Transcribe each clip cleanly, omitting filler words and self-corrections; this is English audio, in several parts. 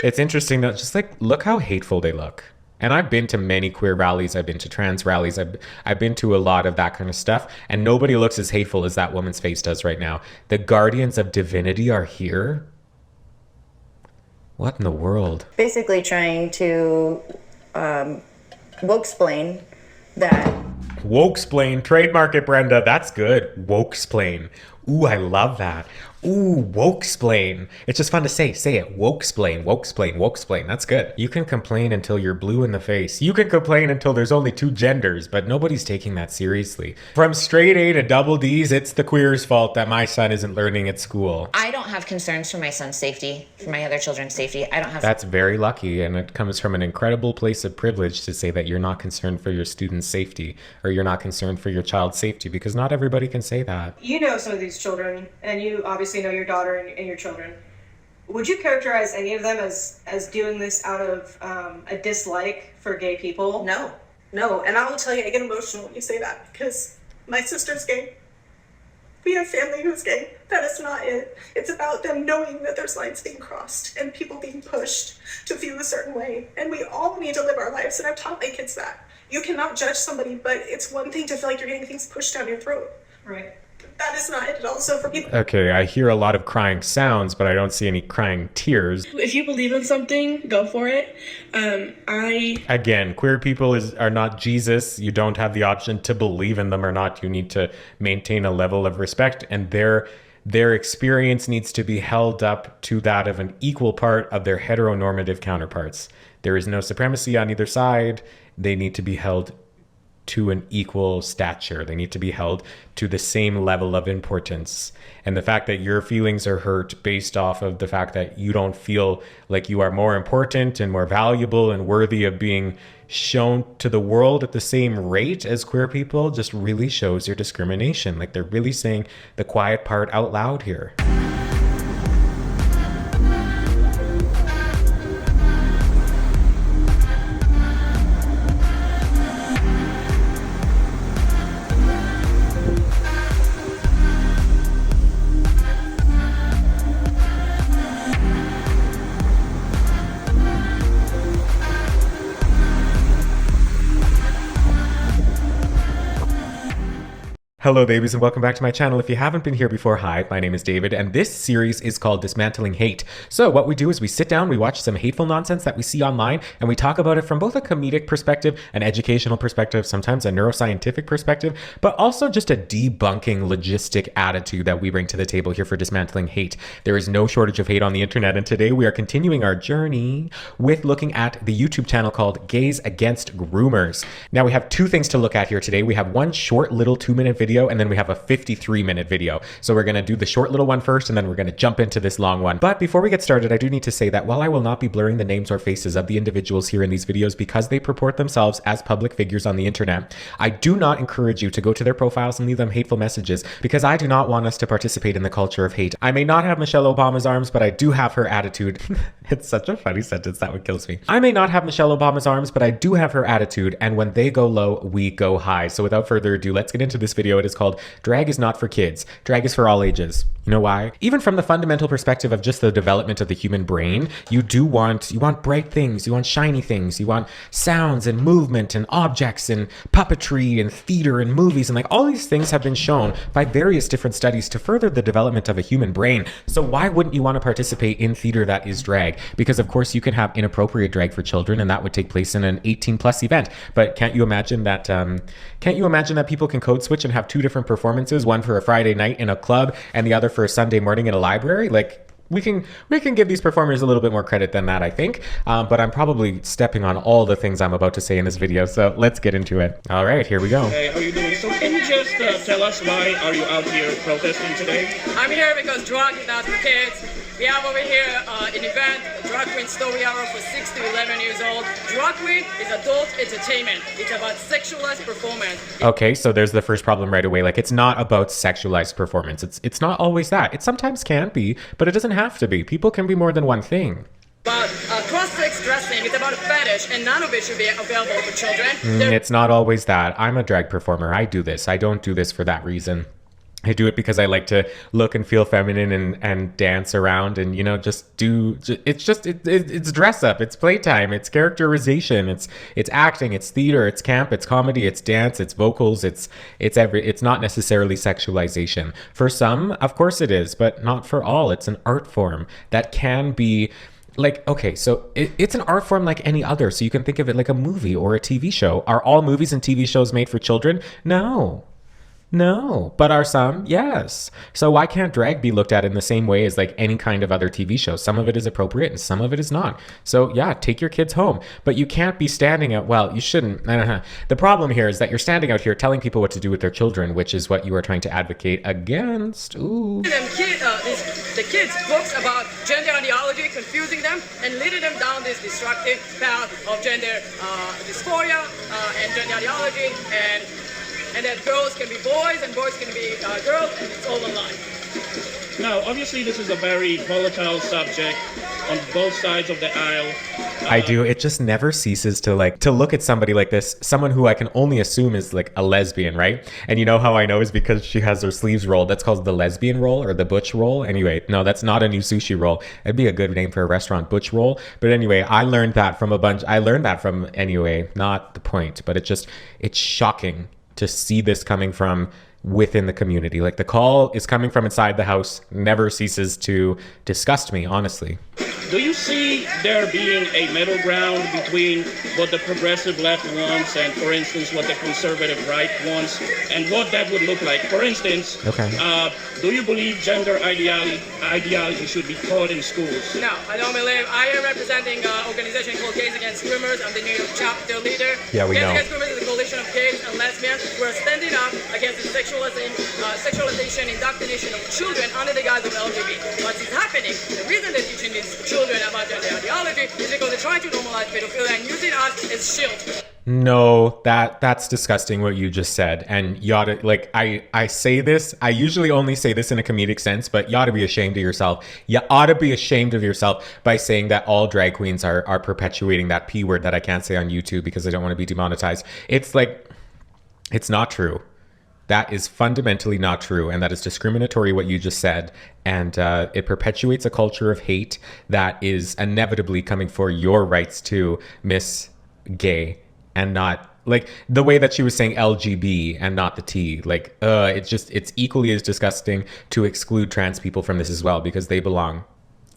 It's interesting that just like, look how hateful they look. And I've been to many queer rallies. I've been to trans rallies. I've been to a lot of that kind of stuff. And nobody looks as hateful as that woman's face does right now. The guardians of divinity are here. What in the world? Basically trying to woke-splain that. Woke-splain. Trademark it, Brenda. That's good. Woke-splain. Ooh, I love that. Ooh, woke-splain. It's just fun to say. Say it. Woke-splain, woke-splain, woke-splain. That's good. You can complain until you're blue in the face. You can complain until there's only 2 genders, but nobody's taking that seriously. From straight A to double D's, it's the queer's fault that my son isn't learning at school. I don't have concerns for my son's safety, for my other children's safety. I don't have... That's very lucky, and it comes from an incredible place of privilege to say that you're not concerned for your student's safety, or you're not concerned for your child's safety, because not everybody can say that. You know some of these children, and you obviously know your daughter and your children. Would you characterize any of them as doing this out of a dislike for gay people? No, and I will tell you, I get emotional when you say that, because my sister's gay. We have family who's gay. That is not it. It's about them knowing that there's lines being crossed and people being pushed to feel a certain way. And we all need to live our lives, and I've taught my kids that. You cannot judge somebody, but it's one thing to feel like you're getting things pushed down your throat. Right. That is not it at all. So for people... Okay, I hear a lot of crying sounds, but I don't see any crying tears. If you believe in something, go for it. Again, queer people are not Jesus. You don't have the option to believe in them or not. You need to maintain a level of respect, and their experience needs to be held up to that of an equal part of their heteronormative counterparts. There is no supremacy on either side. They need to be held to an equal stature. They need to be held to the same level of importance. And the fact that your feelings are hurt based off of the fact that you don't feel like you are more important and more valuable and worthy of being shown to the world at the same rate as queer people just really shows your discrimination. Like, they're really saying the quiet part out loud here. Hello babies and welcome back to my channel. If you haven't been here before, hi, my name is David and this series is called Dismantling Hate. So what we do is we sit down, we watch some hateful nonsense that we see online, and we talk about it from both a comedic perspective, an educational perspective, sometimes a neuroscientific perspective, but also just a debunking logistic attitude that we bring to the table here for Dismantling Hate. There is no shortage of hate on the internet, and today we are continuing our journey with looking at the YouTube channel called Gays Against Groomers. Now we have 2 things to look at here today. We have one short little 2-minute video, and then we have a 53-minute video. So we're going to do the short little one first, and then we're going to jump into this long one. But before we get started, I do need to say that while I will not be blurring the names or faces of the individuals here in these videos because they purport themselves as public figures on the internet, I do not encourage you to go to their profiles and leave them hateful messages because I do not want us to participate in the culture of hate. I may not have Michelle Obama's arms, but I do have her attitude. It's such a funny sentence, that one kills me. I may not have Michelle Obama's arms, but I do have her attitude, and when they go low, we go high. So without further ado, let's get into this video. It is called Drag is Not for Kids. Drag is for all ages. You know why? Even from the fundamental perspective of just the development of the human brain, you want bright things, you want shiny things, you want sounds and movement and objects and puppetry and theater and movies, and like all these things have been shown by various different studies to further the development of a human brain. So why wouldn't you want to participate in theater that is drag? Because of course you can have inappropriate drag for children, and that would take place in an 18+ event. But can't you imagine that people can code switch and have 2 different performances, one for a Friday night in a club and the other for a Sunday morning in a library? Like, we can give these performers a little bit more credit than that, I think. But I'm probably stepping on all the things I'm about to say in this video, so let's get into it. All right, here we go. Hey, how are you doing? So can you just tell us why are you out here protesting today? I'm here because drag is not for kids. We have over here an event, Drag Queen Story Hour for 6 to 11 years old. Drag Queen is adult entertainment. It's about sexualized performance. Okay, so there's the first problem right away. Like, it's not about sexualized performance. It's not always that. It sometimes can be, but it doesn't have to be. People can be more than one thing. But cross-sex dressing is about a fetish, and none of it should be available for children. It's not always that. I'm a drag performer. I do this. I don't do this for that reason. I do it because I like to look and feel feminine and dance around and, you know, it's dress up, it's playtime, it's characterization, it's acting, it's theater, it's camp, it's comedy, it's dance, it's vocals, it's not necessarily sexualization. For some, of course it is, but not for all. It's an art form that can be like, okay, so it's an art form like any other. So you can think of it like a movie or a TV show. Are all movies and TV shows made for children? No, but are some? Yes. So why can't drag be looked at in the same way as like any kind of other TV show? Some of it is appropriate and some of it is not. So yeah, take your kids home, but you can't be standing out. Well, you shouldn't. The problem here is that you're standing out here telling people what to do with their children, which is what you are trying to advocate against. Ooh. The kids' books about gender ideology, confusing them and leading them down this destructive path of gender dysphoria and gender ideology, and that girls can be boys and boys can be girls, and it's all a lie. Now, obviously, this is a very volatile subject on both sides of the aisle. I do. It just never ceases to look at somebody like this, someone who I can only assume is like a lesbian, right? And you know how I know is because she has her sleeves rolled. That's called the lesbian roll or the butch roll. Anyway, no, that's not a new sushi roll. It'd be a good name for a restaurant, butch roll. But anyway, I learned that from anyway, not the point, but it's shocking to see this coming from within the community. Like the call is coming from inside the house, never ceases to disgust me, honestly. Do you see there being a middle ground between what the progressive left wants and, for instance, what the conservative right wants, and what that would look like? For instance, do you believe gender ideology should be taught in schools? No, I don't believe. I am representing an organization called Gays Against Groomers. I'm the New York chapter leader. Yeah, we know. Gays Against Groomers is a coalition of gays and lesbians who are standing up against the sexualization, indoctrination of children under the guise of LGBT. What is happening? The reason they're teaching these children about gender ideology is because they're trying to normalize pedophilia and using us as shield. No, that's disgusting what you just said. And you ought to, like, I say this, I usually only say this in a comedic sense, but you ought to be ashamed of yourself. You ought to be ashamed of yourself by saying that all drag queens are perpetuating that P word that I can't say on YouTube because I don't want to be demonetized. It's like, it's not true. That is fundamentally not true, and that is discriminatory what you just said, and it perpetuates a culture of hate that is inevitably coming for your rights to Miss Gay, and not like the way that she was saying LGB and not the T. Like, it's equally as disgusting to exclude trans people from this as well because they belong.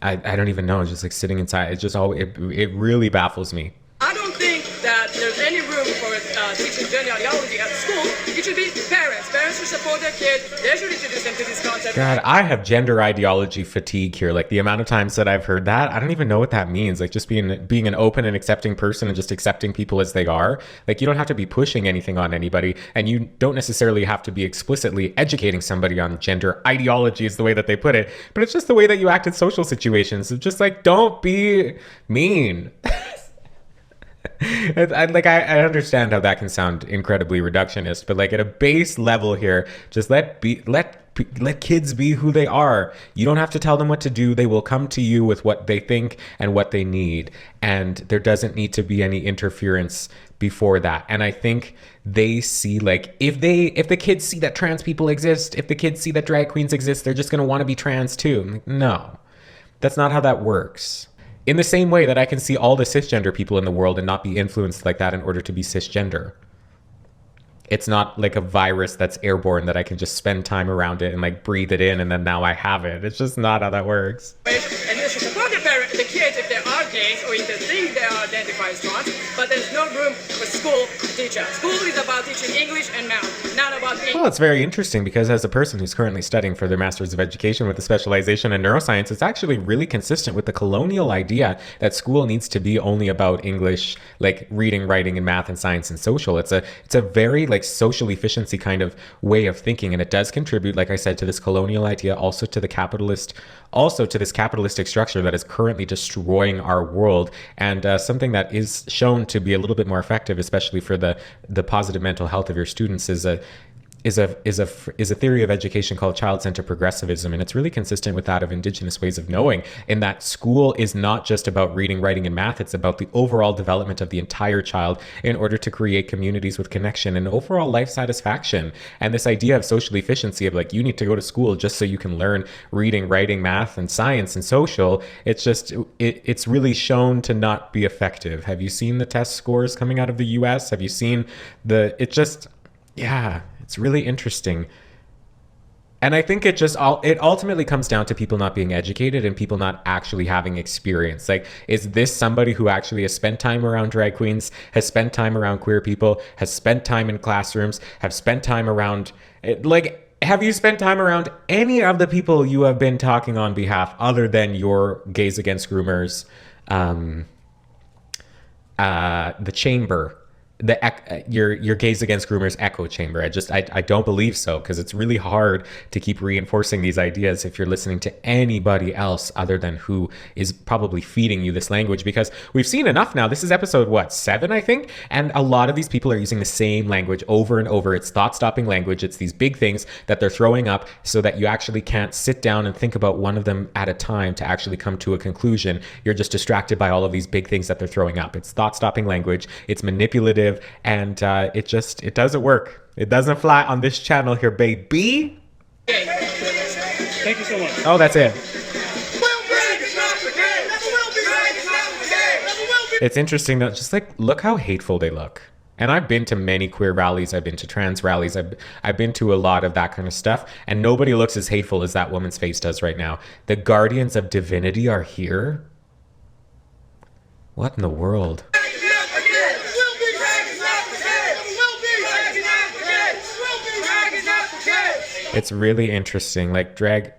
I don't even know. It's just like sitting inside. It's just it really baffles me. I don't think that there's any room for teaching gender ideology at school. It should be parents. Parents should support their kids. They should introduce them to this concept. God, I have gender ideology fatigue here. Like the amount of times that I've heard that, I don't even know what that means. Like just being an open and accepting person and just accepting people as they are. Like you don't have to be pushing anything on anybody, and you don't necessarily have to be explicitly educating somebody on gender ideology is the way that they put it. But it's just the way that you act in social situations. It's just like, don't be mean. I understand how that can sound incredibly reductionist, but like at a base level here, just let kids be who they are. You don't have to tell them what to do. They will come to you with what they think and what they need, and there doesn't need to be any interference before that. And I think they see, like, if the kids see that trans people exist, if the kids see that drag queens exist, they're just going to want to be trans too. Like, no, that's not how that works. In the same way that I can see all the cisgender people in the world and not be influenced like that in order to be cisgender. It's not like a virus that's airborne that I can just spend time around it and like breathe it in and then now I have it. It's just not how that works. And they should support the kids if they are gays or if they think they are identified as trans, but there's no room for school to teach us. School is about teaching English and math, not about being... Well, it's very interesting because as a person who's currently studying for their Master's of Education with a specialization in neuroscience, it's actually really consistent with the colonial idea that school needs to be only about English, like reading, writing, and math and science and social. It's a very like social efficiency kind of way of thinking, and it does contribute, like I said, to this colonial idea, also to this capitalistic structure that is currently destroying our world, and something that is shown to be a little bit more effective, especially for the positive mental health of your students, is is a theory of education called child-centered progressivism, and it's really consistent with that of indigenous ways of knowing, in that school is not just about reading, writing, and math. It's about the overall development of the entire child in order to create communities with connection and overall life satisfaction. And this idea of social efficiency, of like, you need to go to school just so you can learn reading, writing, math, and science and social, it's really shown to not be effective. Have you seen the test scores coming out of the US? Have you seen it's really interesting. And I think it ultimately comes down to people not being educated and people not actually having experience. Like, is this somebody who actually has spent time around drag queens, has spent time around queer people, has spent time in classrooms, have spent time around, have you spent time around any of the people you have been talking on behalf, other than your Gays Against Groomers, the chamber, your Gays Against Groomers echo chamber? I don't believe so, because it's really hard to keep reinforcing these ideas if you're listening to anybody else other than who is probably feeding you this language, because we've seen enough now. This is episode 7, I think, and a lot of these people are using the same language over and over. It's thought-stopping language. It's these big things that they're throwing up so that you actually can't sit down and think about one of them at a time to actually come to a conclusion. You're just distracted by all of these big things that they're throwing up. It's thought-stopping language. It's manipulative. And it doesn't work. It doesn't fly on this channel here, baby. Thank you so much. Oh, that's it. It's interesting though, just like, look how hateful they look. And I've been to many queer rallies. I've been to trans rallies. I've been to a lot of that kind of stuff. And nobody looks as hateful as that woman's face does right now. The guardians of divinity are here. What in the world? It's really interesting. Like, drag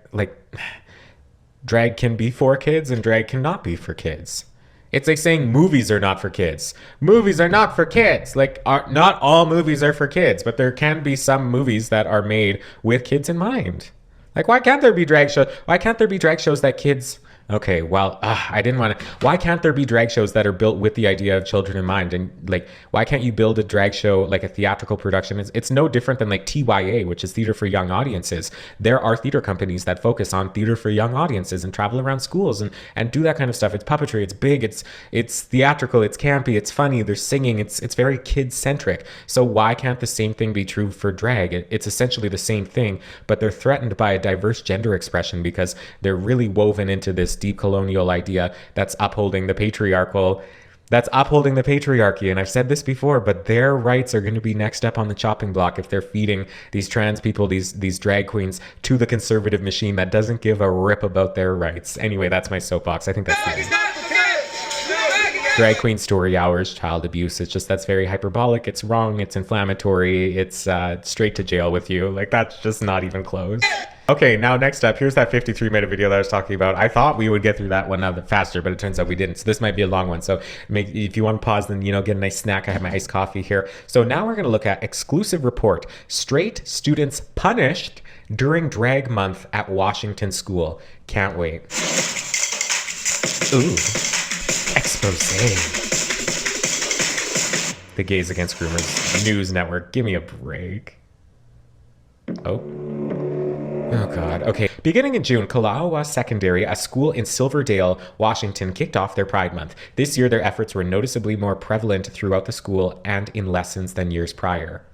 can be for kids and drag cannot be for kids. It's like saying movies are not for kids. Movies are not for kids. Not all movies are for kids, but there can be some movies that are made with kids in mind. Like, why can't there be drag shows? Why can't there be drag shows that kids... Okay, well, I didn't want to... Why can't there be drag shows that are built with the idea of children in mind? And, like, why can't you build a drag show, like a theatrical production? It's no different than, like, TYA, which is theater for young audiences. There are theater companies that focus on theater for young audiences and travel around schools and do that kind of stuff. It's puppetry, it's big, it's theatrical, it's campy, it's funny, there's singing, it's very kid-centric. So why can't the same thing be true for drag? It's essentially the same thing, but they're threatened by a diverse gender expression because they're really woven into this deep colonial idea that's upholding the patriarchy. And I've said this before, but their rights are going to be next up on the chopping block if they're feeding these trans people, these drag queens, to the conservative machine that doesn't give a rip about their rights. Anyway, that's my soapbox. I think that's drag queen story hours, child abuse. It's just, that's very hyperbolic. It's wrong. It's inflammatory. It's straight to jail with you. Like, that's just not even close. Okay, now next up, here's that 53-minute video that I was talking about. I thought we would get through that one a bit faster, but it turns out we didn't. So this might be a long one. So if you want to pause, then, get a nice snack. I have my iced coffee here. So now we're going to look at exclusive report. Straight students punished during drag month at Washington school. Can't wait. Ooh, expose. The Gays Against Groomers News Network. Give me a break. Oh God. Okay. Beginning in June, Kala'awa Secondary, a school in Silverdale, Washington, kicked off their Pride Month. This year, their efforts were noticeably more prevalent throughout the school and in lessons than years prior.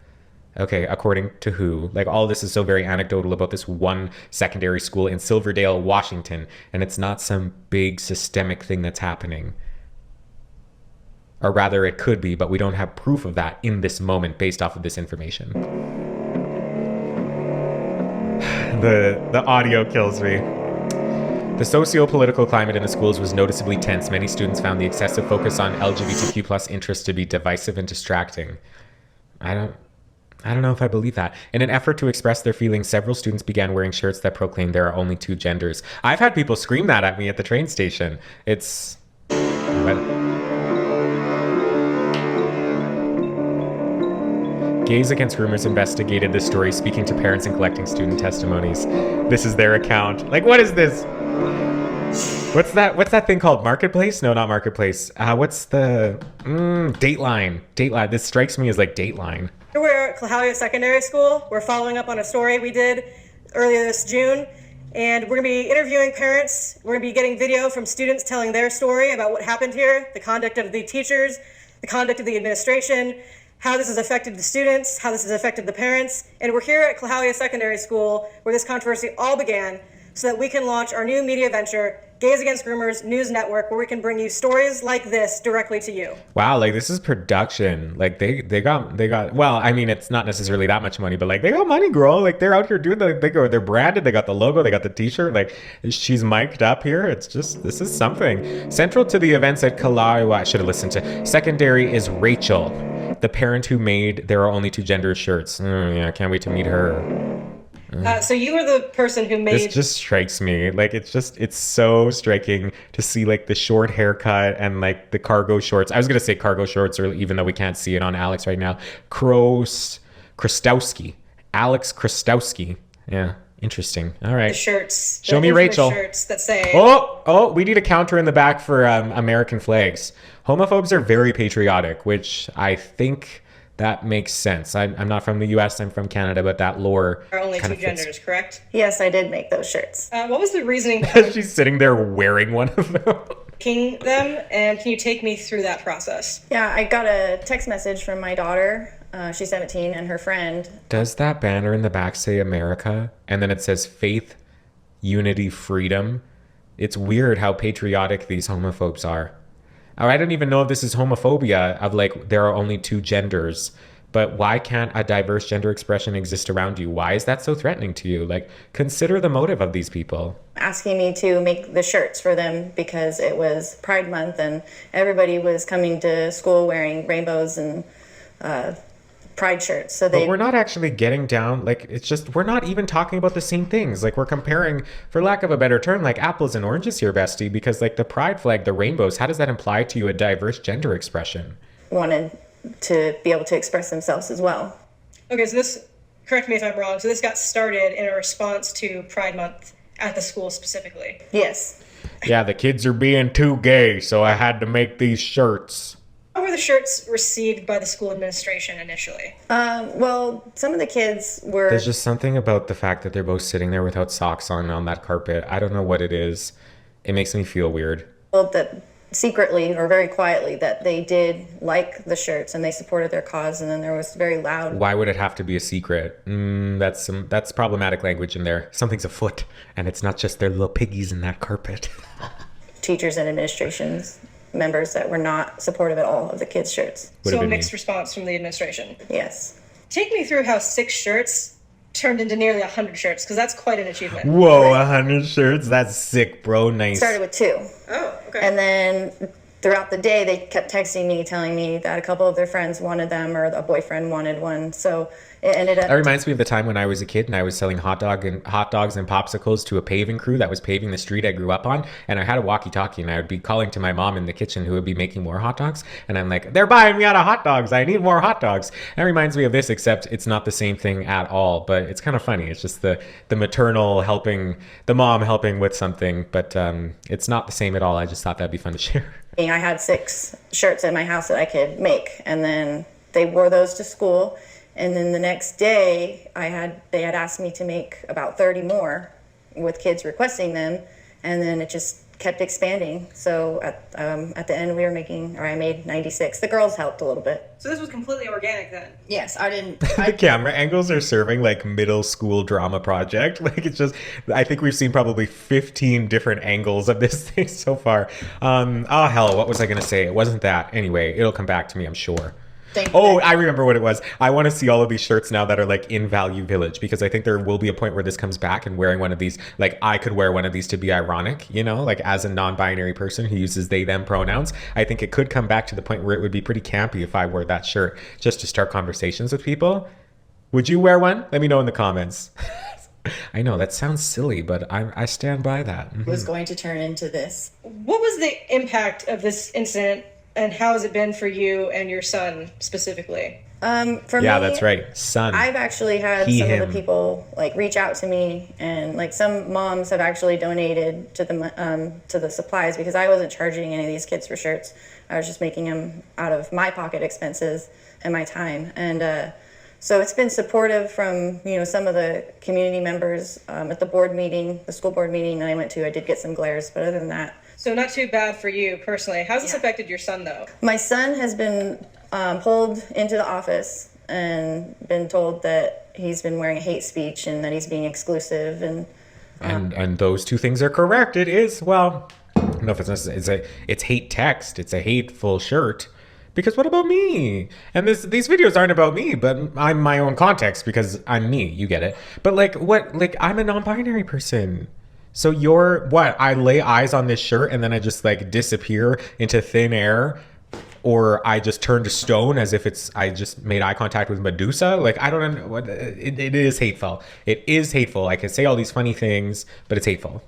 Okay, according to who? Like, all this is so very anecdotal about this one secondary school in Silverdale, Washington, and it's not some big systemic thing that's happening. Or rather, it could be, but we don't have proof of that in this moment based off of this information. The audio kills me. The socio-political climate in the schools was noticeably tense. Many students found the excessive focus on LGBTQ+ interests to be divisive and distracting. I don't know if I believe that. In an effort to express their feelings, several students began wearing shirts that proclaimed there are only two genders. I've had people scream that at me at the train station. It's... Gays Against Groomers investigated this story, speaking to parents and collecting student testimonies. This is their account. Like, what is this? What's that thing called? Marketplace? No, not Marketplace. What's the... Dateline. Dateline. This strikes me as like Dateline. Here we are at Clahalia Secondary School. We're following up on a story we did earlier this June. And we're going to be interviewing parents. We're going to be getting video from students telling their story about what happened here, the conduct of the teachers, the conduct of the administration, how this has affected the students, how this has affected the parents. And we're here at Clahalia Secondary School where this controversy all began so that we can launch our new media venture, Gays Against Groomers News Network, where we can bring you stories like this directly to you. Wow, like this is production. Like they got well, I mean it's not necessarily that much money, but like they got money, girl. Like they're out here doing they're branded, they got the logo, they got the t-shirt, like she's mic'd up here. It's just this is something. Central to the events at Kalai, I should have listened to. Secondary is Rachel, the parent who made There Are Only Two Genders shirts. Yeah, can't wait to meet her. So you were the person who made... This just strikes me. Like, it's so striking to see, like, the short haircut and, like, the cargo shorts. I was going to say cargo shorts, or even though we can't see it on Alex right now. Krostowski. Alex Krostowski. Yeah, interesting. All right. The shirts. Show me Rachel. Shirts that say... Oh, we need a counter in the back for American flags. Homophobes are very patriotic, which I think... that makes sense. I'm not from the U.S. I'm from Canada, but that lore There are only kind two of fits. genders, correct? Yes, I did make those shirts. What was the reasoning behind She's sitting there wearing one of them. making them, and can you take me through that process? Yeah, I got a text message from my daughter. She's 17, and her friend. Does that banner in the back say America? And then it says faith, unity, freedom. It's weird how patriotic these homophobes are. I don't even know if this is homophobia of like, there are only two genders, but why can't a diverse gender expression exist around you? Why is that so threatening to you? Like, consider the motive of these people. Asking me to make the shirts for them because it was Pride Month and everybody was coming to school wearing rainbows and pride shirts. So But we're not actually getting down, like, it's just, we're not even talking about the same things. Like, we're comparing, for lack of a better term, like apples and oranges here, bestie, because like the pride flag, the rainbows, how does that imply to you a diverse gender expression? wanted to be able to express themselves as well. Okay, so this, correct me if I'm wrong, so this got started in a response to Pride Month at the school specifically. Yes. Yeah, the kids are being too gay, so I had to make these shirts. How were the shirts received by the school administration initially? Well, some of the kids were... There's just something about the fact that they're both sitting there without socks on that carpet. I don't know what it is. It makes me feel weird. Told that secretly or very quietly that they did like the shirts and they supported their cause, and then there was very loud... Why would it have to be a secret? That's problematic language in there. Something's afoot, and it's not just their little piggies in that carpet. Teachers and administrations members that were not supportive at all of the kids' shirts. So a mixed response from the administration. Yes. Take me through how 6 shirts turned into nearly 100 shirts, because that's quite an achievement. Whoa, 100 shirts? That's sick, bro. Nice. Started with 2. Oh, okay. And then throughout the day, they kept texting me, telling me that a couple of their friends wanted them or a boyfriend wanted one. So it ended up... That reminds me of the time when I was a kid and I was selling hot dogs and popsicles to a paving crew that was paving the street I grew up on. And I had a walkie-talkie and I would be calling to my mom in the kitchen who would be making more hot dogs. And I'm like, they're buying me out of hot dogs. I need more hot dogs. That reminds me of this, except it's not the same thing at all. But it's kind of funny. It's just the maternal helping, the mom helping with something. But it's not the same at all. I just thought that'd be fun to share. I had 6 shirts at my house that I could make, and then they wore those to school. And then the next day, they had asked me to make about 30 more with kids requesting them, and then it just kept expanding. So at the end, I made 96. The girls helped a little bit. So this was completely organic then? Yes, I didn't... The camera angles are serving like middle school drama project. Like it's just, I think we've seen probably 15 different angles of this thing so far. Oh hell, what was I gonna say? It wasn't that. Anyway, it'll come back to me, I'm sure. Oh, I remember what it was. I want to see all of these shirts now that are like in Value Village, because I think there will be a point where this comes back, and wearing one of these, like I could wear one of these to be ironic, you know, like as a non-binary person who uses they them pronouns. I think it could come back to the point where it would be pretty campy if I wore that shirt just to start conversations with people. Would you wear one? Let me know in the comments. I know that sounds silly, but I stand by that. Mm-hmm. Was going to turn into this. What was the impact of this incident, and how has it been for you and your son specifically? For me, that's right, son. I've actually had some of the people like reach out to me, and like some moms have actually donated to the supplies, because I wasn't charging any of these kids for shirts. I was just making them out of my pocket expenses and my time. And So it's been supportive from, some of the community members at the board meeting, the school board meeting that I went to. I did get some glares, but other than that. So not too bad for you personally. How's this affected your son, though? My son has been pulled into the office and been told that he's been wearing hate speech and that he's being exclusive. And those two things are correct. It is, well, I don't know if it's necessary. It's hate text. It's a hateful shirt. Because what about me? And these videos aren't about me, but I'm my own context because I'm me. You get it. But I'm a non-binary person. So I lay eyes on this shirt and then I just disappear into thin air, or I just turn to stone as if I just made eye contact with Medusa. I don't know what it is hateful. It is hateful. I can say all these funny things, but it's hateful.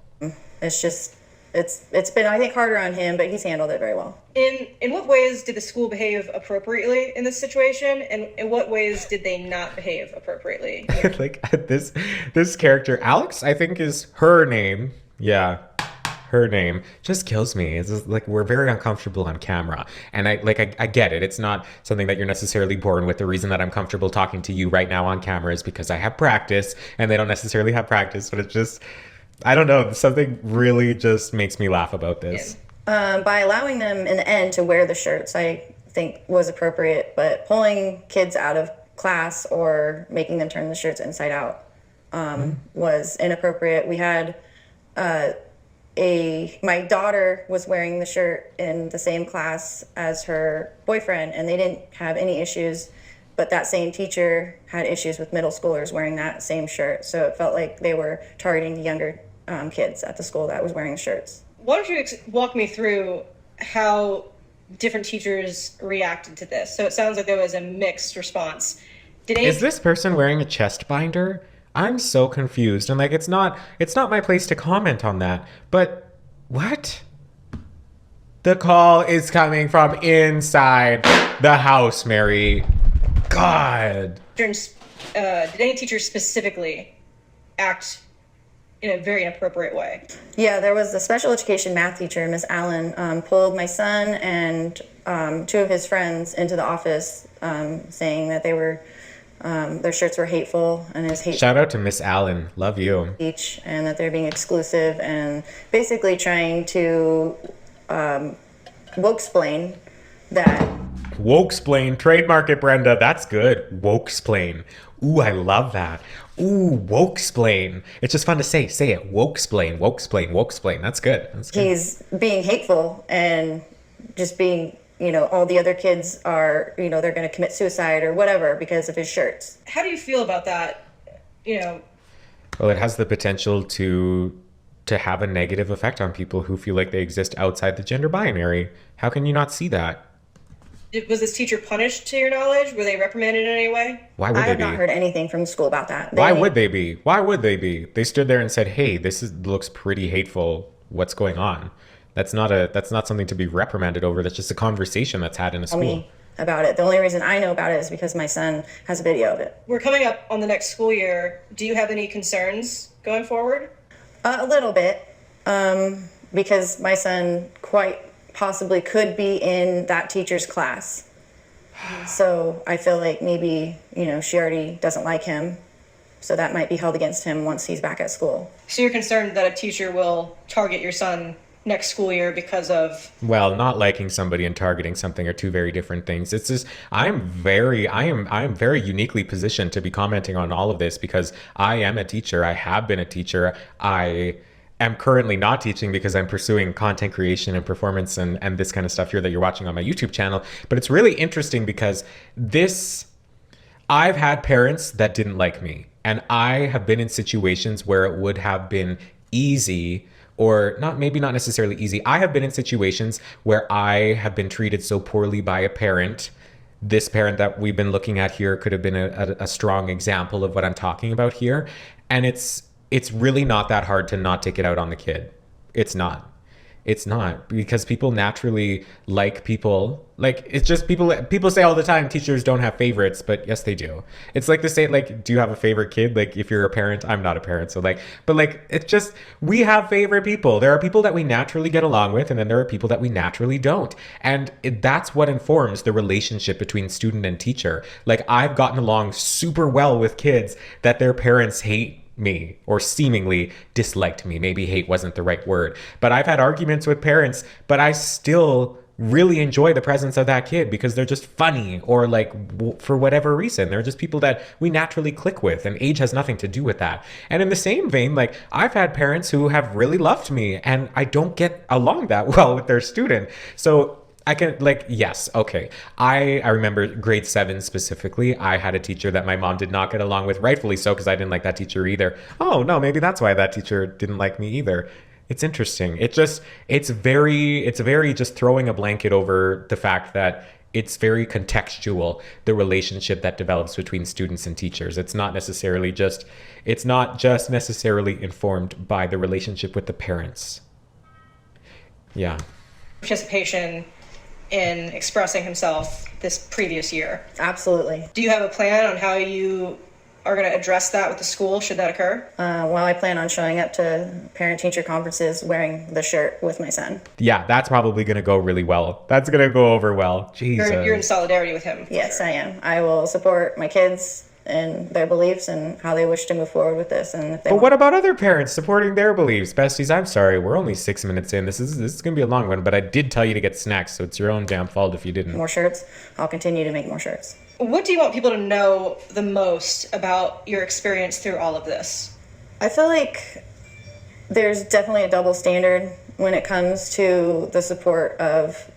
It's just, it's been, I think, harder on him, but he's handled it very well. In what ways did the school behave appropriately in this situation, and in what ways did they not behave appropriately? This character, Alex, I think is her name. Yeah, her name just kills me. It's just, we're very uncomfortable on camera, and I get it. It's not something that you're necessarily born with. The reason that I'm comfortable talking to you right now on camera is because I have practice, and they don't necessarily have practice. But it's just, I don't know. Something really just makes me laugh about this. By allowing them in the end to wear the shirts, I think was appropriate, but pulling kids out of class or making them turn the shirts inside out was inappropriate. We had my daughter was wearing the shirt in the same class as her boyfriend, and they didn't have any issues, but that same teacher had issues with middle schoolers wearing that same shirt. So it felt like they were targeting the younger kids at the school that was wearing the shirts. Why don't you walk me through how different teachers reacted to this? So it sounds like there was a mixed response. Is this person wearing a chest binder? I'm so confused. And it's not my place to comment on that. But what? The call is coming from inside the house, Mary. God. Did any teacher specifically act in a very inappropriate way? Yeah, there was a special education math teacher, Miss Allen, pulled my son and two of his friends into the office, saying that they were their shirts were hateful and his hate. Shout out to Miss Allen, love you. Speech, and that they're being exclusive and basically trying to woke-splain that. Woke-splain, trademark it, Brenda. That's good. Woke-splain. Ooh, I love that. Ooh, woke-splain. It's just fun to say. Say it. Woke-splain, woke-splain, woke-splain. That's good. That's good. He's being hateful and just being, all the other kids are, they're going to commit suicide or whatever because of his shirts. How do you feel about that? Well, it has the potential to have a negative effect on people who feel like they exist outside the gender binary. How can you not see that? Was this teacher punished to your knowledge? Were they reprimanded in any way? Why would they be? I have not heard anything from the school about that. Why would they be? Why would they be? They stood there and said, "Hey, looks pretty hateful. What's going on?" That's not something to be reprimanded over. That's just a conversation that's had in a school. Tell me about it. The only reason I know about it is because my son has a video of it. We're coming up on the next school year. Do you have any concerns going forward? A little bit, because my son quite possibly could be in that teacher's class. So I feel like maybe, she already doesn't like him. So that might be held against him once he's back at school. So you're concerned that a teacher will target your son next school year because of... Well, not liking somebody and targeting something are two very different things. It's just, I am very uniquely positioned to be commenting on all of this because I am a teacher. I have been a teacher. I am currently not teaching because I'm pursuing content creation and performance and this kind of stuff here that you're watching on my YouTube channel. But it's really interesting because I've had parents that didn't like me, and I have been in situations where it would have been easy, or maybe not necessarily easy. I have been in situations where I have been treated so poorly by a parent. This parent that we've been looking at here could have been a strong example of what I'm talking about here. And it's really not that hard to not take it out on the kid. It's not. It's not, because people naturally like people. Like, it's just people say all the time teachers don't have favorites, but yes they do. It's like they say, like, do you have a favorite kid? Like, if you're a parent, I'm not a parent, so like, but like, it's just, we have favorite people. There are people that we naturally get along with, and then there are people that we naturally don't. And that's what informs the relationship between student and teacher. Like, I've gotten along super well with kids that their parents hate me or seemingly disliked me. Maybe hate wasn't the right word, but I've had arguments with parents, but I still really enjoy the presence of that kid because they're just funny, or like for whatever reason, they're just people that we naturally click with, and age has nothing to do with that. And in the same vein, like, I've had parents who have really loved me and I don't get along that well with their student. So I can, like, yes, okay. I remember grade 7 specifically, I had a teacher that my mom did not get along with, rightfully so, because I didn't like that teacher either. Oh, no, maybe that's why that teacher didn't like me either. It's interesting. It's very just throwing a blanket over the fact that it's very contextual, the relationship that develops between students and teachers. It's not just necessarily informed by the relationship with the parents. Yeah. Participation in expressing himself this previous year. Absolutely. Do you have a plan on how you are going to address that with the school should that occur? Well, I plan on showing up to parent-teacher conferences wearing the shirt with my son. Yeah, that's probably going to go really well. That's going to go over well. Jesus. You're in solidarity with him. Yes, I am. I will support my kids and their beliefs and how they wish to move forward with this. And if they what about other parents supporting their beliefs? Besties, I'm sorry, we're only 6 minutes in. This is gonna be a long one, but I did tell you to get snacks, so it's your own damn fault if you didn't. More shirts. I'll continue to make more shirts. What do you want people to know the most about your experience through all of this? I feel like there's definitely a double standard when it comes to the support of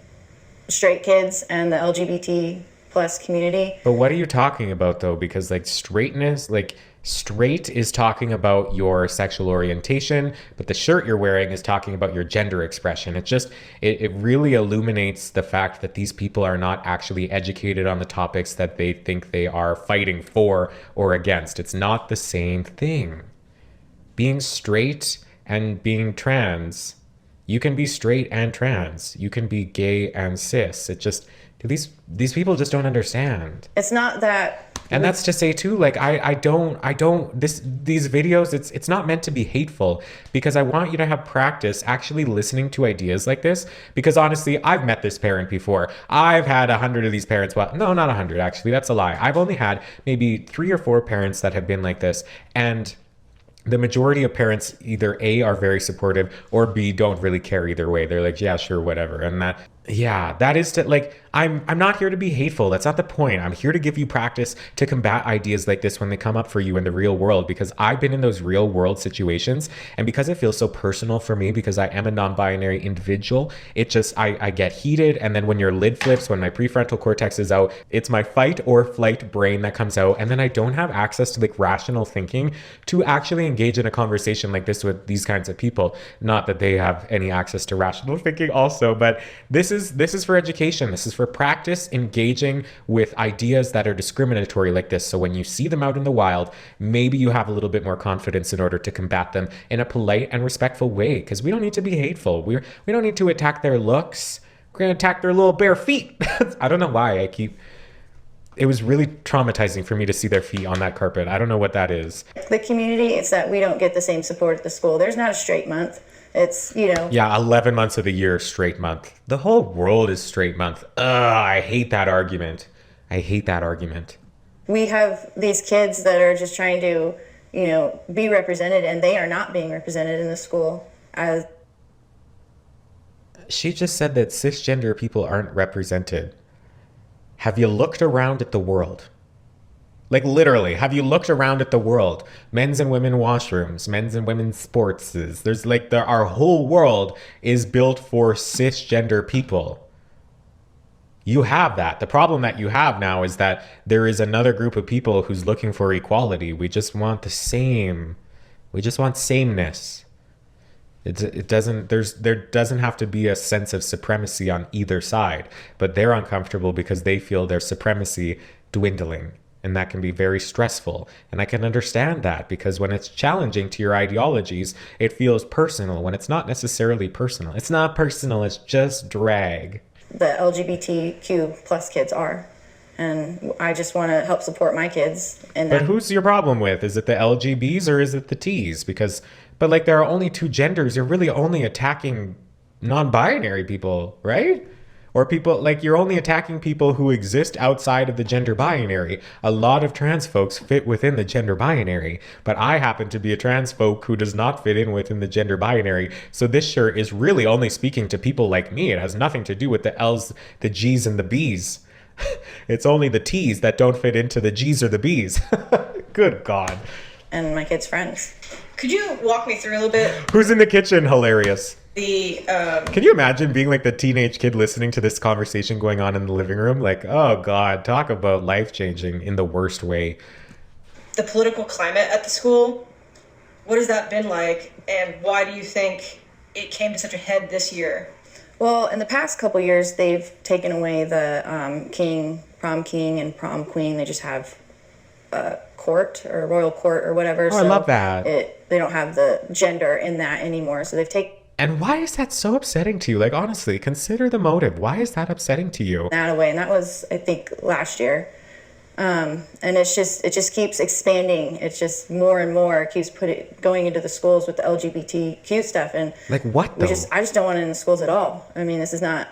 straight kids and the LGBT plus community. But what are you talking about though? Because like straightness, like straight is talking about your sexual orientation, but the shirt you're wearing is talking about your gender expression. It really illuminates the fact that these people are not actually educated on the topics that they think they are fighting for or against. It's not the same thing. Being straight and being trans, you can be straight and trans. You can be gay and cis. These people just don't understand. It's not that. And that's to say too, like, these videos, it's not meant to be hateful, because I want you to have practice actually listening to ideas like this, because honestly, I've met this parent before. I've had 100 of these parents. Well, no, not 100, actually, that's a lie. I've only had maybe 3 or 4 parents that have been like this. And the majority of parents either A, are very supportive, or B, don't really care either way. They're like, yeah, sure, whatever. And that is to, like, I'm not here to be hateful. That's not the point. I'm here to give you practice to combat ideas like this when they come up for you in the real world, because I've been in those real world situations, and because it feels so personal for me, because I am a non-binary individual, I get heated, and then when your lid flips, when my prefrontal cortex is out, it's my fight or flight brain that comes out, and then I don't have access to like rational thinking to actually engage in a conversation like this with these kinds of people. Not that they have any access to rational thinking also, but this is for education. This is for practice engaging with ideas that are discriminatory like this. So when you see them out in the wild, maybe you have a little bit more confidence in order to combat them in a polite and respectful way, because we don't need to be hateful. We don't need to attack their looks. We're going to attack their little bare feet. I don't know why it was really traumatizing for me to see their feet on that carpet. I don't know what that is. The community, it's that we don't get the same support at the school. There's not a straight month. It's, Yeah, 11 months of the year, straight month. The whole world is straight month. Ugh, I hate that argument. We have these kids that are just trying to, be represented, and they are not being represented in the school. She just said that cisgender people aren't represented. Have you looked around at the world? Like, literally, have you looked around at the world? Men's and women's washrooms, men's and women's sports. Our whole world is built for cisgender people. You have that. The problem that you have now is that there is another group of people who's looking for equality. We just want the same. We just want sameness. There doesn't have to be a sense of supremacy on either side, but they're uncomfortable because they feel their supremacy dwindling. And that can be very stressful. And I can understand that, because when it's challenging to your ideologies, it feels personal when it's not necessarily personal. It's not personal, it's just drag. The LGBTQ plus kids are. And I just want to help support my kids. But who's your problem with? Is it the LGBs or is it the Ts? But like, there are only two genders. You're really only attacking non-binary people, right? Or people, like, you're only attacking people who exist outside of the gender binary. A lot of trans folks fit within the gender binary, but I happen to be a trans folk who does not fit in within the gender binary. So this shirt is really only speaking to people like me. It has nothing to do with the L's, the G's, and the B's. It's only the T's that don't fit into the G's or the B's. Good God. And my kids' friends. Could you walk me through a little bit? Who's in the kitchen? Hilarious. Can you imagine being like the teenage kid listening to this conversation going on in the living room? Like, oh God, talk about life-changing in the worst way. The political climate at the school, what has that been like? And why do you think it came to such a head this year? Well, in the past couple years, they've taken away the prom king and prom queen. They just have court or royal court or whatever. Oh, so I love that. They don't have the gender in that anymore. So they've taken... And why is that so upsetting to you? Like, honestly, consider the motive. Why is that upsetting to you? That away, and that was, I think, last year. And it just keeps expanding. It's just more and more keeps going into the schools with the LGBTQ stuff. And like what though? I just don't want it in the schools at all. I mean, this is not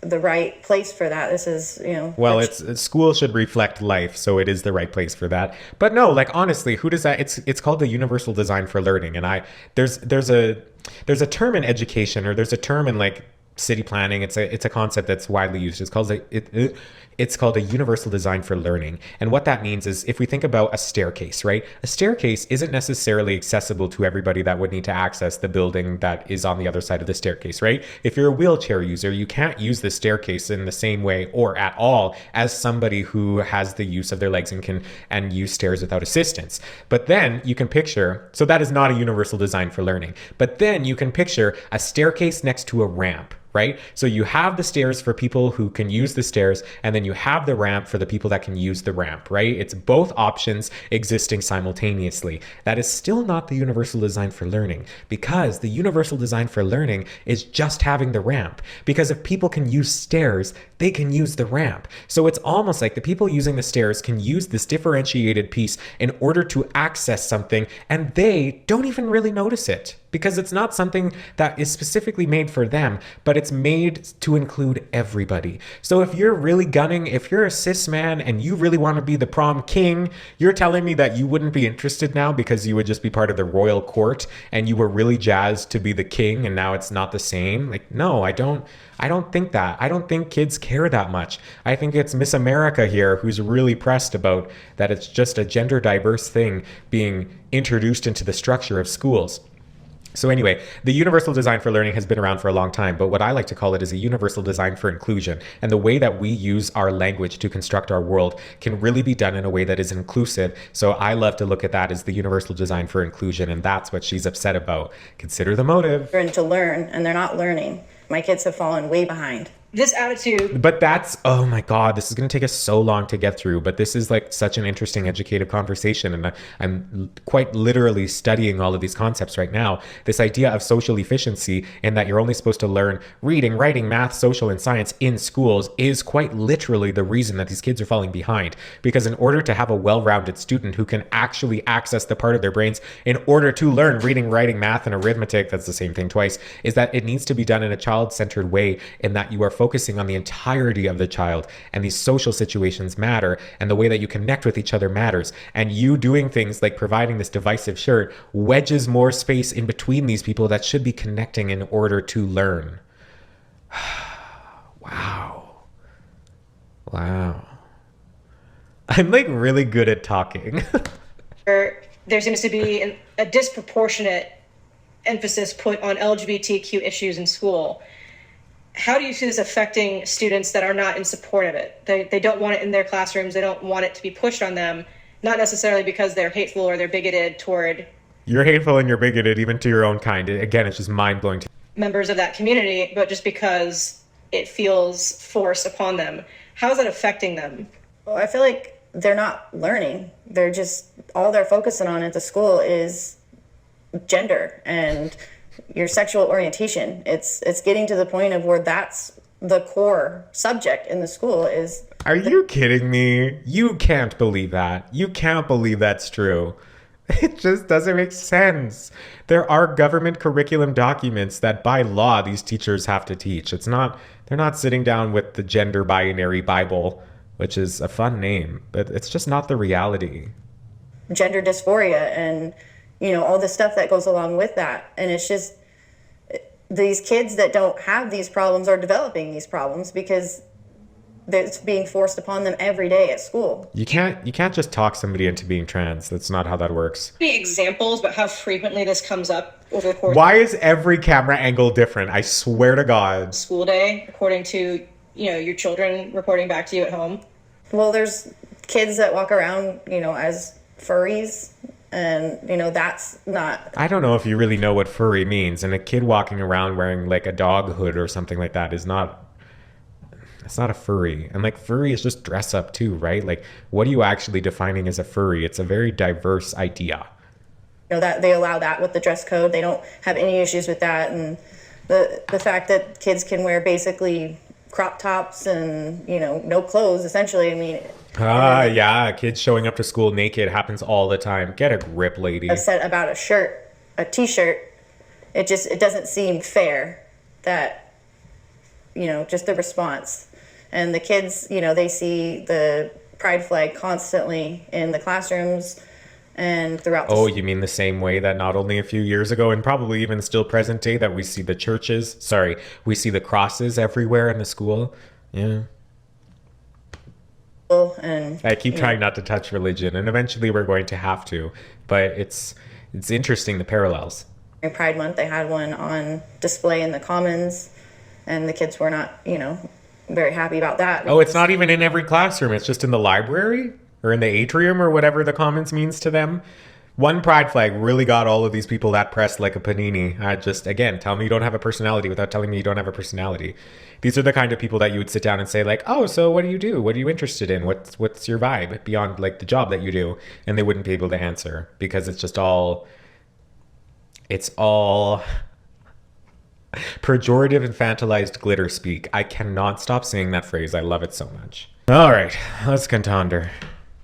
the right place for that. This is, Well, school should reflect life, so it is the right place for that. But no, like honestly, who does that? It's called the universal design for learning, and there's a term in education, or there's a term in like city planning. It's a concept that's widely used. It's called a universal design for learning. And what that means is, if we think about a staircase, right? A staircase isn't necessarily accessible to everybody that would need to access the building that is on the other side of the staircase, right? If you're a wheelchair user, you can't use the staircase in the same way or at all as somebody who has the use of their legs and can use stairs without assistance. But then you can picture, so that is not a universal design for learning, but then you can picture a staircase next to a ramp, right? So you have the stairs for people who can use the stairs, and then you have the ramp for the people that can use the ramp, right? It's both options existing simultaneously. That is still not the universal design for learning, because the universal design for learning is just having the ramp. Because if people can use stairs, they can use the ramp. So it's almost like the people using the stairs can use this differentiated piece in order to access something, and they don't even really notice it, because it's not something that is specifically made for them, but it's made to include everybody. So if you're really gunning, if you're a cis man and you really want to be the prom king, you're telling me that you wouldn't be interested now because you would just be part of the royal court and you were really jazzed to be the king, and now it's not the same? Like, no, I don't think that. I don't think kids care that much. I think it's Miss America here who's really pressed about that it's just a gender diverse thing being introduced into the structure of schools. So anyway, the universal design for learning has been around for a long time, but what I like to call it is a universal design for inclusion. And the way that we use our language to construct our world can really be done in a way that is inclusive. So I love to look at that as the universal design for inclusion, and that's what she's upset about. Consider the motive. And to learn, and they're not learning. My kids have fallen way behind. This attitude. But that's, oh my God, this is going to take us so long to get through, but this is like such an interesting educative conversation. And I'm quite literally studying all of these concepts right now. This idea of social efficiency, and that you're only supposed to learn reading, writing, math, social, and science in schools, is quite literally the reason that these kids are falling behind. Because in order to have a well-rounded student who can actually access the part of their brains in order to learn reading, writing, math, and arithmetic, that's the same thing twice, is that it needs to be done in a child-centered way, in that you are focusing on the entirety of the child, and these social situations matter, and the way that you connect with each other matters. And you doing things like providing this divisive shirt wedges more space in between these people that should be connecting in order to learn. Wow. I'm like really good at talking. There seems to be a disproportionate emphasis put on LGBTQ issues in school. How do you see this affecting students that are not in support of it? They don't want it in their classrooms. They don't want it to be pushed on them, not necessarily because they're hateful or they're bigoted toward... You're hateful and you're bigoted even to your own kind. Again, it's just mind-blowing. Members of that community, but just because it feels forced upon them. How is that affecting them? Well, I feel like they're not learning. They're just, all they're focusing on at the school is gender and your sexual orientation. It's getting to the point of where that's the core subject in the school is. Are you kidding me? You can't believe that. You can't believe that's true. It just doesn't make sense. There are government curriculum documents that by law these teachers have to teach. They're not sitting down with the gender binary Bible, which is a fun name, but it's just not the reality. Gender dysphoria and, all the stuff that goes along with that. And it's just these kids that don't have these problems are developing these problems because it's being forced upon them every day at school. You can't just talk somebody into being trans. That's not how that works. Any examples about how frequently this comes up over the course Why is every camera angle different? I swear to God. School day, according to, your children reporting back to you at home? Well, there's kids that walk around, as furries, and, that's not... I don't know if you really know what furry means, and a kid walking around wearing like a dog hood or something like that is not... It's not a furry. And like furry is just dress up too, right? Like what are you actually defining as a furry? It's a very diverse idea. That they allow that with the dress code. They don't have any issues with that. And the fact that kids can wear basically crop tops and, no clothes, essentially. I mean... yeah. Kids showing up to school naked happens all the time. Get a grip, lady. I've said about a t-shirt, it doesn't seem fair that, just the response. And the kids, they see the pride flag constantly in the classrooms and throughout the... Oh, you mean the same way that not only a few years ago and probably even still present day that we see the we see the crosses everywhere in the school? Yeah. And I keep trying not to touch religion, and eventually we're going to have to. But it's interesting, the parallels. In Pride Month, they had one on display in the Commons, and the kids were not, very happy about that. Oh, it's not even in every classroom. It's just in the library or in the atrium or whatever the Commons means to them. One pride flag really got all of these people that pressed like a panini. Again, tell me you don't have a personality without telling me you don't have a personality. These are the kind of people that you would sit down and say like, oh, so what do you do? What are you interested in? What's your vibe beyond like the job that you do? And they wouldn't be able to answer because it's all pejorative, infantilized glitter speak. I cannot stop saying that phrase. I love it so much. All right, let's contender.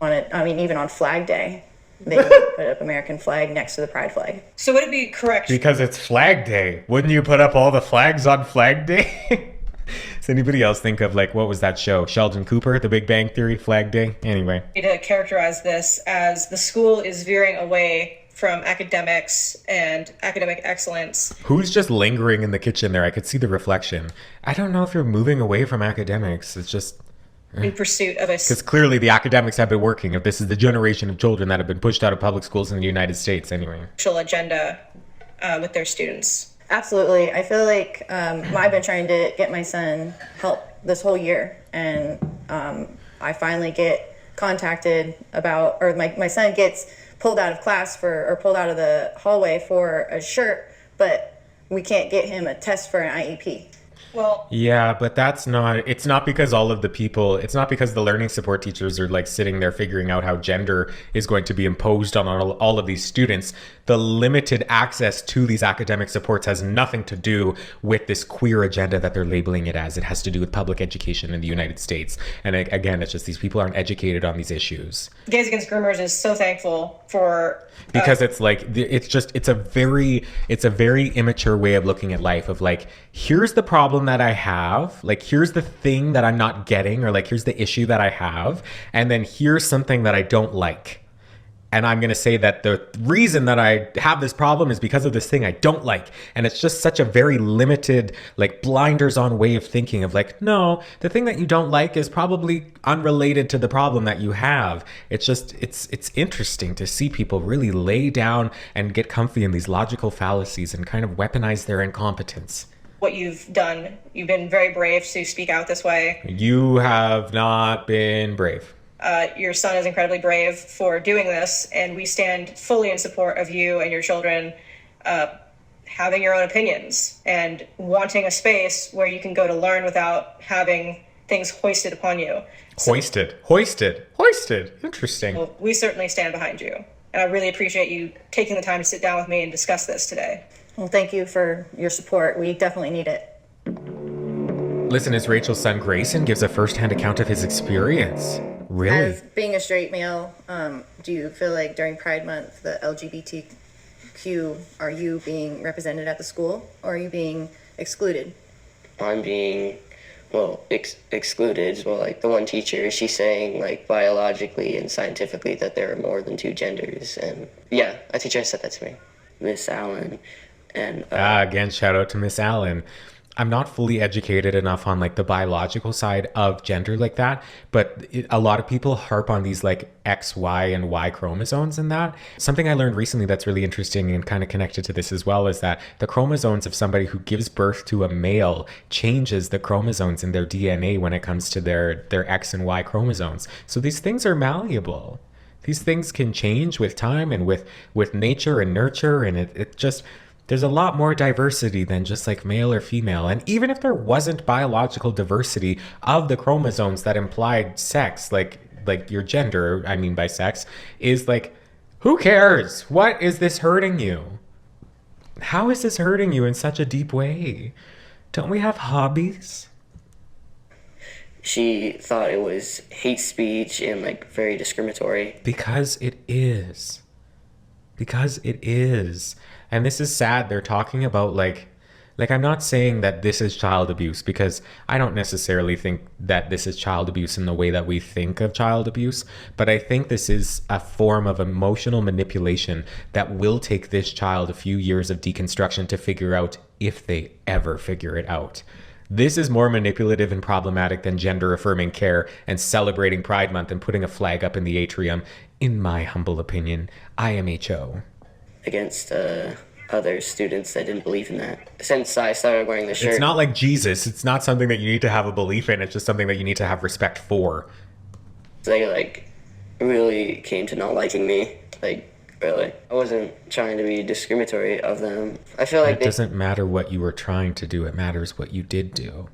Even on Flag Day, they put up American flag next to the Pride flag. So would it be correct? Because it's Flag Day. Wouldn't you put up all the flags on Flag Day? Does anybody else think of like, what was that show? Sheldon Cooper, The Big Bang Theory, Flag Day? Anyway. To characterize this as the school is veering away from academics and academic excellence. Who's just lingering in the kitchen there? I could see the reflection. I don't know if you're moving away from academics. It's just... in pursuit of a... Because clearly the academics have been working. If this is the generation of children that have been pushed out of public schools in the United States anyway. ...social agenda with their students. Absolutely. I feel like I've been trying to get my son help this whole year. And I finally get contacted about... or my son gets... pulled out of class or pulled out of the hallway for a shirt, but we can't get him a test for an IEP. Well, yeah, but it's not because the learning support teachers are like sitting there figuring out how gender is going to be imposed on all of these students. The limited access to these academic supports has nothing to do with this queer agenda that they're labeling it as. It has to do with public education in the United States. And again, it's just these people aren't educated on these issues. Gays Against Groomers is so thankful for... because it's like, it's a very immature way of looking at life of like, here's the problem that I have, like, here's the thing that I'm not getting, or like, here's the issue that I have, and then here's something that I don't like. And I'm going to say that the reason that I have this problem is because of this thing I don't like. And it's just such a very limited, like, blinders on way of thinking of like, no, the thing that you don't like is probably unrelated to the problem that you have. It's just, it's interesting to see people really lay down and get comfy in these logical fallacies and kind of weaponize their incompetence. What you've done, you've been very brave to speak out this way. You have not been brave. Your son is incredibly brave for doing this, and we stand fully in support of you and your children having your own opinions and wanting a space where you can go to learn without having things hoisted upon you. Hoisted. Interesting. So we certainly stand behind you. And I really appreciate you taking the time to sit down with me and discuss this today. Well, thank you for your support. We definitely need it. Listen, as Rachel's son Grayson gives a first-hand account of his experience. Really? As being a straight male, do you feel like during Pride Month, the LGBTQ, are you being represented at the school, or are you being excluded? I'm being, well, excluded. Well, like the one teacher, she's saying like biologically and scientifically that there are more than two genders. And yeah, a teacher said that to me, Miss Allen. And again, shout out to Miss Allen. I'm not fully educated enough on like the biological side of gender like that, but a lot of people harp on these like X, Y, and Y chromosomes and that. Something I learned recently that's really interesting and kind of connected to this as well is that the chromosomes of somebody who gives birth to a male changes the chromosomes in their DNA when it comes to their X and Y chromosomes. So these things are malleable. These things can change with time and with nature and nurture, and it just... There's a lot more diversity than just like male or female. And even if there wasn't biological diversity of the chromosomes that implied sex, like your gender, I mean by sex, is like, who cares? What is this hurting you? How is this hurting you in such a deep way? Don't we have hobbies? She thought it was hate speech and like very discriminatory. Because it is. Because it is. And this is sad. They're talking about like I'm not saying that this is child abuse, because I don't necessarily think that this is child abuse in the way that we think of child abuse. But I think this is a form of emotional manipulation that will take this child a few years of deconstruction to figure out, if they ever figure it out. This is more manipulative and problematic than gender affirming care and celebrating Pride Month and putting a flag up in the atrium, in my humble opinion. IMHO. Against other students that didn't believe in that. Since I started wearing the shirt. It's not like Jesus. It's not something that you need to have a belief in. It's just something that you need to have respect for. They like really came to not liking me. Like really. I wasn't trying to be discriminatory of them. I feel like it doesn't matter what you were trying to do. It matters what you did do.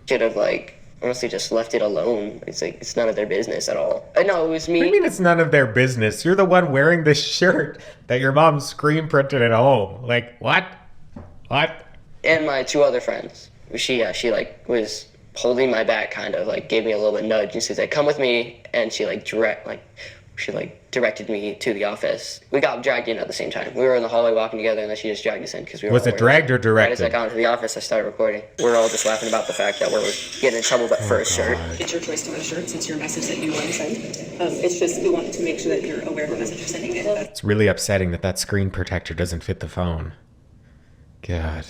Should have like honestly just left it alone. It's like, it's none of their business at all. I know, it was me. What do you mean it's none of their business? You're the one wearing this shirt that your mom screen printed at home. Like, what? And my two other friends. She like was holding my back, kind of like gave me a little bit nudge, and she's like, come with me. And she directed me to the office. We got dragged in at the same time. We were in the hallway walking together, and then she just dragged us in because we were. Was it dragged or directed? Right as I got into the office, I started recording. We're all just laughing about the fact that we're getting in trouble, but for a shirt. It's your choice to wear shirts. It's your message that you want to send. It's just we want to make sure that you're aware of the message you're sending. It's really upsetting that screen protector doesn't fit the phone. God.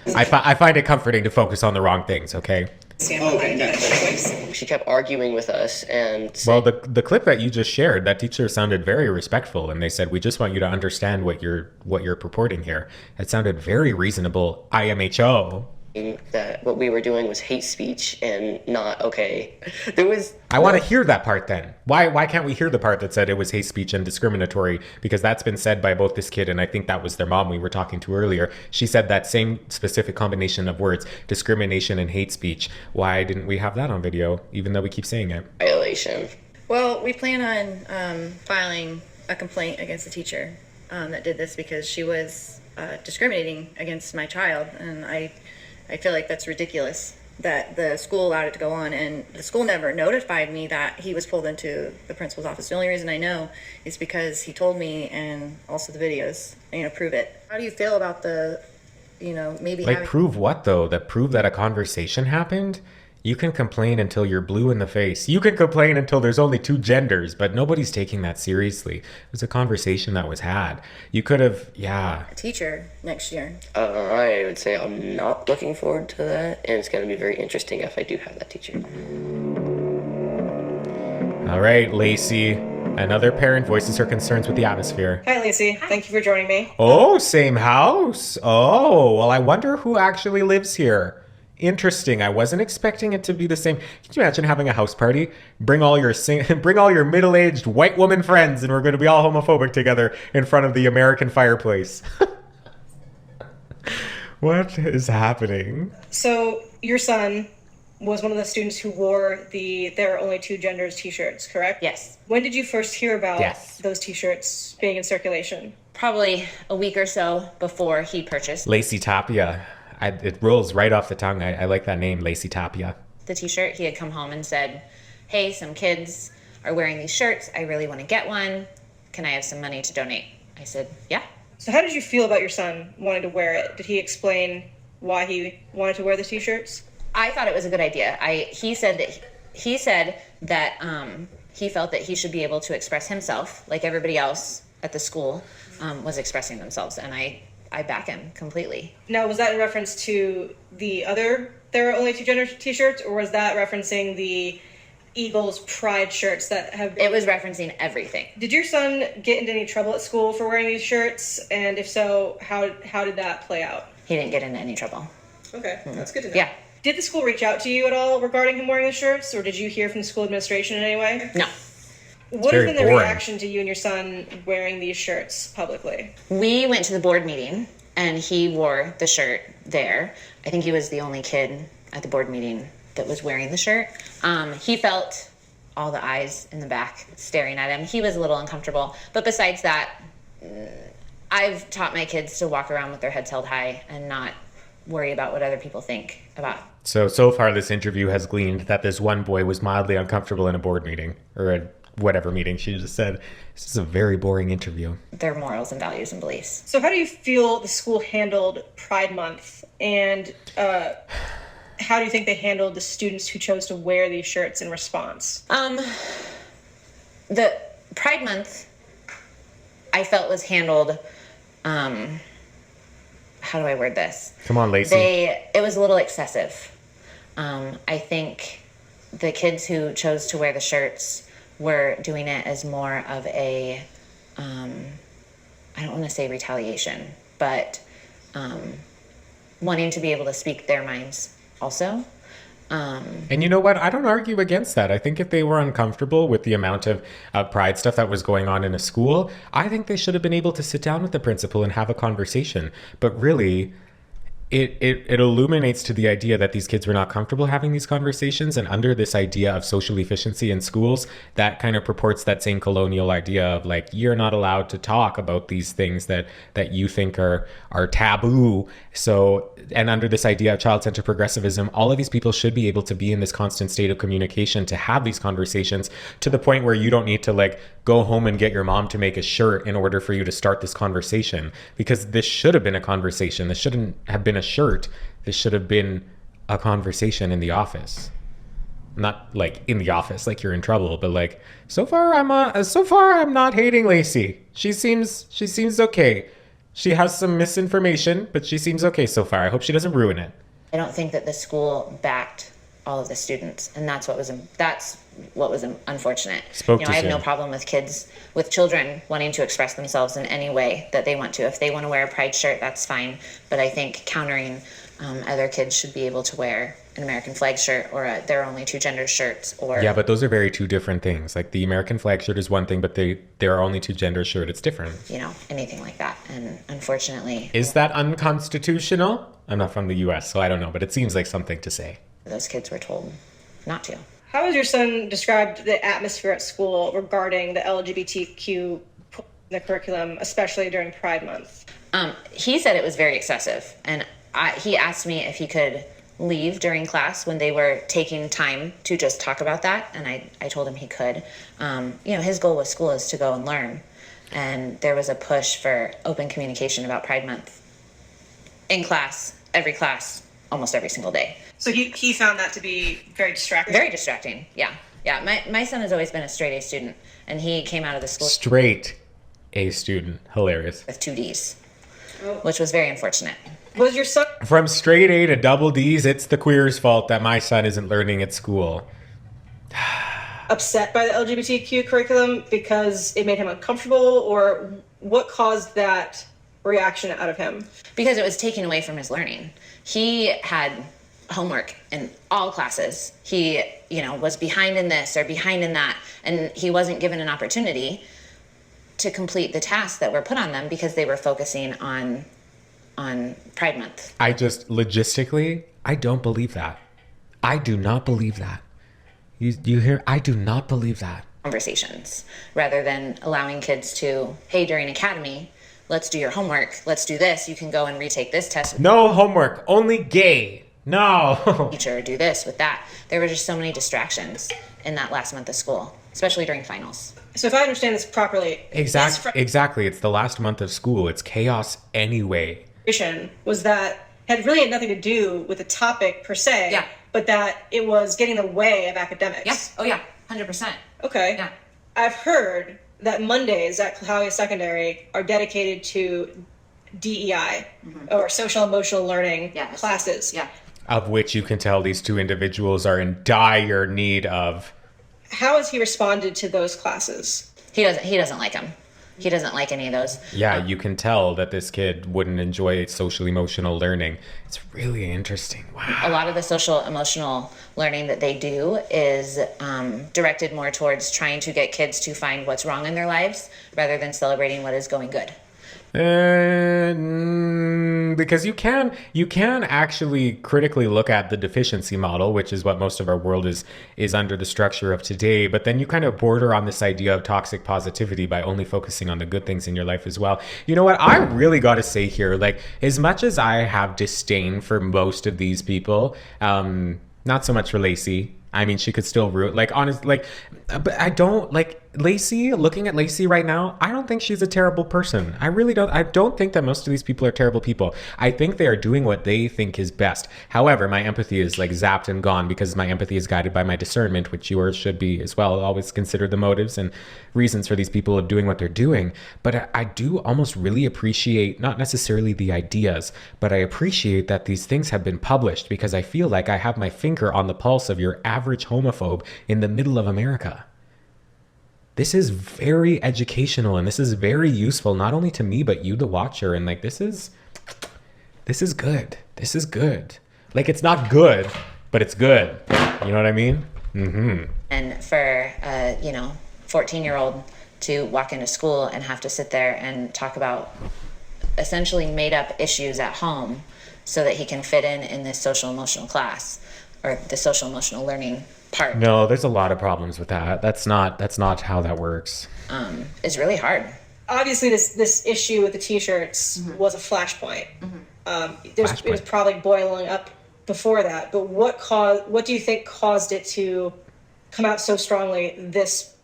I find it comforting to focus on the wrong things, okay? She kept arguing with us, and well, the clip that you just shared, that teacher sounded very respectful, and they said, we just want you to understand what you're purporting here. It sounded very reasonable. IMHO. That what we were doing was hate speech and not okay. I want to hear that part then. Why can't we hear the part that said it was hate speech and discriminatory? Because that's been said by both this kid, and I think that was their mom we were talking to earlier. She said that same specific combination of words, discrimination and hate speech. Why didn't we have that on video, even though we keep saying it? Violation. Well, we plan on filing a complaint against the teacher that did this, because she was discriminating against my child, and I feel like that's ridiculous that the school allowed it to go on, and the school never notified me that he was pulled into the principal's office. The only reason I know is because he told me, and also the videos, prove it. How do you feel about the, maybe like prove what though? That prove that a conversation happened? You can complain until you're blue in the face. You can complain until there's only two genders, but nobody's taking that seriously. It was a conversation that was had. You could have, a teacher next year. I would say I'm not looking forward to that, and it's going to be very interesting if I do have that teacher. All right, Lacey. Another parent voices her concerns with the atmosphere. Hi, Lacey. Thank you for joining me. Oh, same house. Oh, well, I wonder who actually lives here. Interesting. I wasn't expecting it to be the same. Can you imagine having a house party? Bring all your middle-aged white woman friends, and we're going to be all homophobic together in front of the American fireplace. What is happening? So your son was one of the students wwho wore the "There Are Only Two Genders" t-shirts, correct? Yes. When did you first hear about Yes. those t-shirts being in circulation? Probably a week or so before he purchased Lacey Tapia. It rolls right off the tongue. I like that name, Lacey Tapia. the t-shirt. He had come home and said, hey, some kids are wearing these shirts. I really want to get one. Can I have some money to donate? I said, yeah. So how did you feel about your son wanting to wear it? Did he explain why he wanted to wear the t-shirts? I thought it was a good idea. He said that he felt that he should be able to express himself like everybody else at the school was expressing themselves, and I back him completely. Now, was that in reference to the other "There Are Only Two Genders" t-shirts, or was that referencing the Eagles Pride shirts that have... It was referencing everything. Did your son get into any trouble at school for wearing these shirts? And if so, how did that play out? He didn't get into any trouble. Okay, that's good to know. Yeah. Did the school reach out to you at all regarding him wearing the shirts, or did you hear from the school administration in any way? No. What has very been the boring. reaction to you and your son wearing these shirts publicly? We went to the board meeting, and he wore the shirt there. I think he was the only kid at the board meeting that was wearing the shirt. He felt all the eyes in the back staring at him. He was a little uncomfortable. But besides that, I've taught my kids to walk around with their heads held high and not worry about what other people think about. So far this interview has gleaned that this one boy was mildly uncomfortable in a board meeting, or a whatever meeting she just said. This is a very boring interview. Their morals and values and beliefs. So how do you feel the school handled Pride Month, and how do you think they handled the students who chose to wear these shirts in response? The Pride Month, I felt, was handled, how do I word this? Come on, Lacey. It was a little excessive. I think the kids who chose to wear the shirts were doing it as more of a, I don't want to say retaliation, but wanting to be able to speak their minds also. And you know what? I don't argue against that. I think if they were uncomfortable with the amount of pride stuff that was going on in a school, I think they should have been able to sit down with the principal and have a conversation. But really, it illuminates to the idea that these kids were not comfortable having these conversations, and under this idea of social efficiency in schools, that kind of purports that same colonial idea of like, you're not allowed to talk about these things that you think are taboo. So, and under this idea of child-centered progressivism, all of these people should be able to be in this constant state of communication to have these conversations, to the point where you don't need to like go home and get your mom to make a shirt in order for you to start this conversation, because this should have been a conversation. This shouldn't have been a shirt. This should have been a conversation in the office. Not like in the office like you're in trouble, but like so far I'm not hating Lacey. She seems okay. She has some misinformation, but she seems okay so far. I hope she doesn't ruin it. I don't think that the school backed all of the students, and that's what was unfortunate. I have no problem with children wanting to express themselves in any way that they want to. If they want to wear a pride shirt, that's fine. But I think countering other kids should be able to wear an American flag shirt or there are only two genders shirts. Or yeah, but those are very two different things. Like the American flag shirt is one thing, but there are only two genders shirt, it's different. Anything like that. And unfortunately, is that unconstitutional? I'm not from the US, so I don't know, but it seems like something to say. Those kids were told not to. How has your son described the atmosphere at school regarding the LGBTQ in the curriculum, especially during Pride Month? He said it was very excessive, and he asked me if he could leave during class when they were taking time to just talk about that, and I told him he could. His goal with school is to go and learn, and there was a push for open communication about Pride Month in class, almost every single day. So he found that to be very distracting? Very distracting, yeah. Yeah, my son has always been a straight A student, and he came out of the school... Straight A student. Hilarious. ...with 2 Ds, which was very unfortunate. Was your son... From straight A to double Ds, it's the queer's fault that my son isn't learning at school. upset by the LGBTQ curriculum because it made him uncomfortable, or what caused that reaction out of him? Because it was taken away from his learning. He had homework in all classes. He, was behind in this or behind in that, and he wasn't given an opportunity to complete the tasks that were put on them because they were focusing on Pride Month. Logistically, I don't believe that. I do not believe that. You hear? I do not believe that. Conversations rather than allowing kids to, hey, during academy, let's do your homework. Let's do this. You can go and retake this test. No homework, only gay. No. Teacher, do this with that. There were just so many distractions in that last month of school, especially during finals. So if I understand this properly, Exactly. It's the last month of school. It's chaos anyway. Was that had really had nothing to do with the topic per se, Yeah. but that it was getting in the way of academics. Yes. Oh yeah. 100%. Okay. Yeah. I've heard that Mondays at Clahalia Secondary are dedicated to DEI or social emotional learning classes. Yeah. Of which you can tell these two individuals are in dire need of. How has he responded to those classes? He doesn't like them. He doesn't like any of those. Yeah, you can tell that this kid wouldn't enjoy social emotional learning. It's really interesting. Wow. A lot of the social emotional learning that they do is directed more towards trying to get kids to find what's wrong in their lives rather than celebrating what is going good. Because you can actually critically look at the deficiency model, which is what most of our world is under the structure of today, but then you kind of border on this idea of toxic positivity by only focusing on the good things in your life as well. You know what I really got to say here, like, as much as I have disdain for most of these people, not so much for Lacey. I mean, she could still root, like, honest, like, but I don't, like, Lacey, looking at Lacey right now, I don't think she's a terrible person. I really don't. I don't think that most of these people are terrible people. I think they are doing what they think is best. However, my empathy is like zapped and gone because my empathy is guided by my discernment, which yours should be as well. Always consider the motives and reasons for these people of doing what they're doing. But I do almost really appreciate, not necessarily the ideas, but I appreciate that these things have been published because I feel like I have my finger on the pulse of your average homophobe in the middle of America. This is very educational and this is very useful, not only to me, but you, the watcher. And like, this is good. This is good. Like, it's not good, but it's good. You know what I mean? Mm-hmm. And for, 14-year-old to walk into school and have to sit there and talk about essentially made up issues at home so that he can fit in this social emotional class or the social emotional learning part. No, there's a lot of problems with that. That's not how that works. It's really hard. Obviously, this issue with the t-shirts was a flashpoint. It was probably boiling up before that. But what do you think caused it to come out so strongly this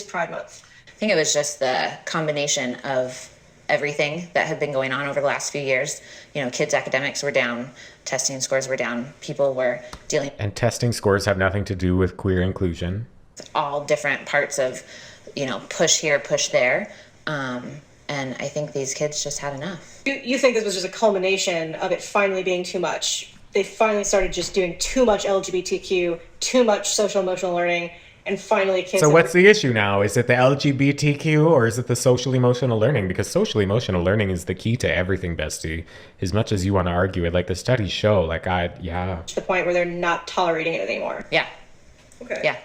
Pride Month? I think it was just the combination of everything that had been going on over the last few years. You know, kids' academics were down, testing scores were down, people were dealing. And testing scores have nothing to do with queer inclusion. All different parts of, push here, push there. And I think these kids just had enough. You think this was just a culmination of it finally being too much? They finally started just doing too much LGBTQ, too much social emotional learning, and finally kids... So what's the issue now? Is it the LGBTQ or is it the social emotional learning? Because social emotional learning is the key to everything, bestie. As much as you want to argue it, like the studies show, To the point where they're not tolerating it anymore. Yeah. Okay. Yeah.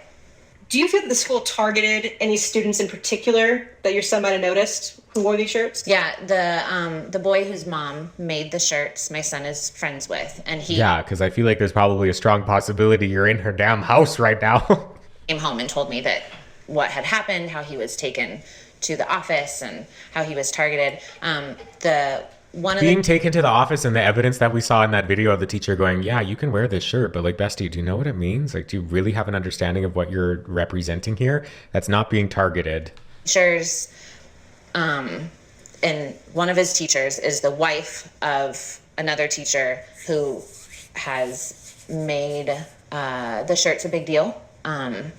Do you feel that the school targeted any students in particular that your son might have noticed who wore these shirts? Yeah, the boy whose mom made the shirts my son is friends with, and he... Yeah, because I feel like there's probably a strong possibility you're in her damn house right now. Came home and told me that what had happened, how he was taken to the office and how he was targeted. Being taken to the office and the evidence that we saw in that video of the teacher going, yeah, you can wear this shirt, but like, bestie, do you know what it means? Like, do you really have an understanding of what you're representing here? That's not being targeted. Teachers, and one of his teachers is the wife of another teacher who has made the shirts a big deal. And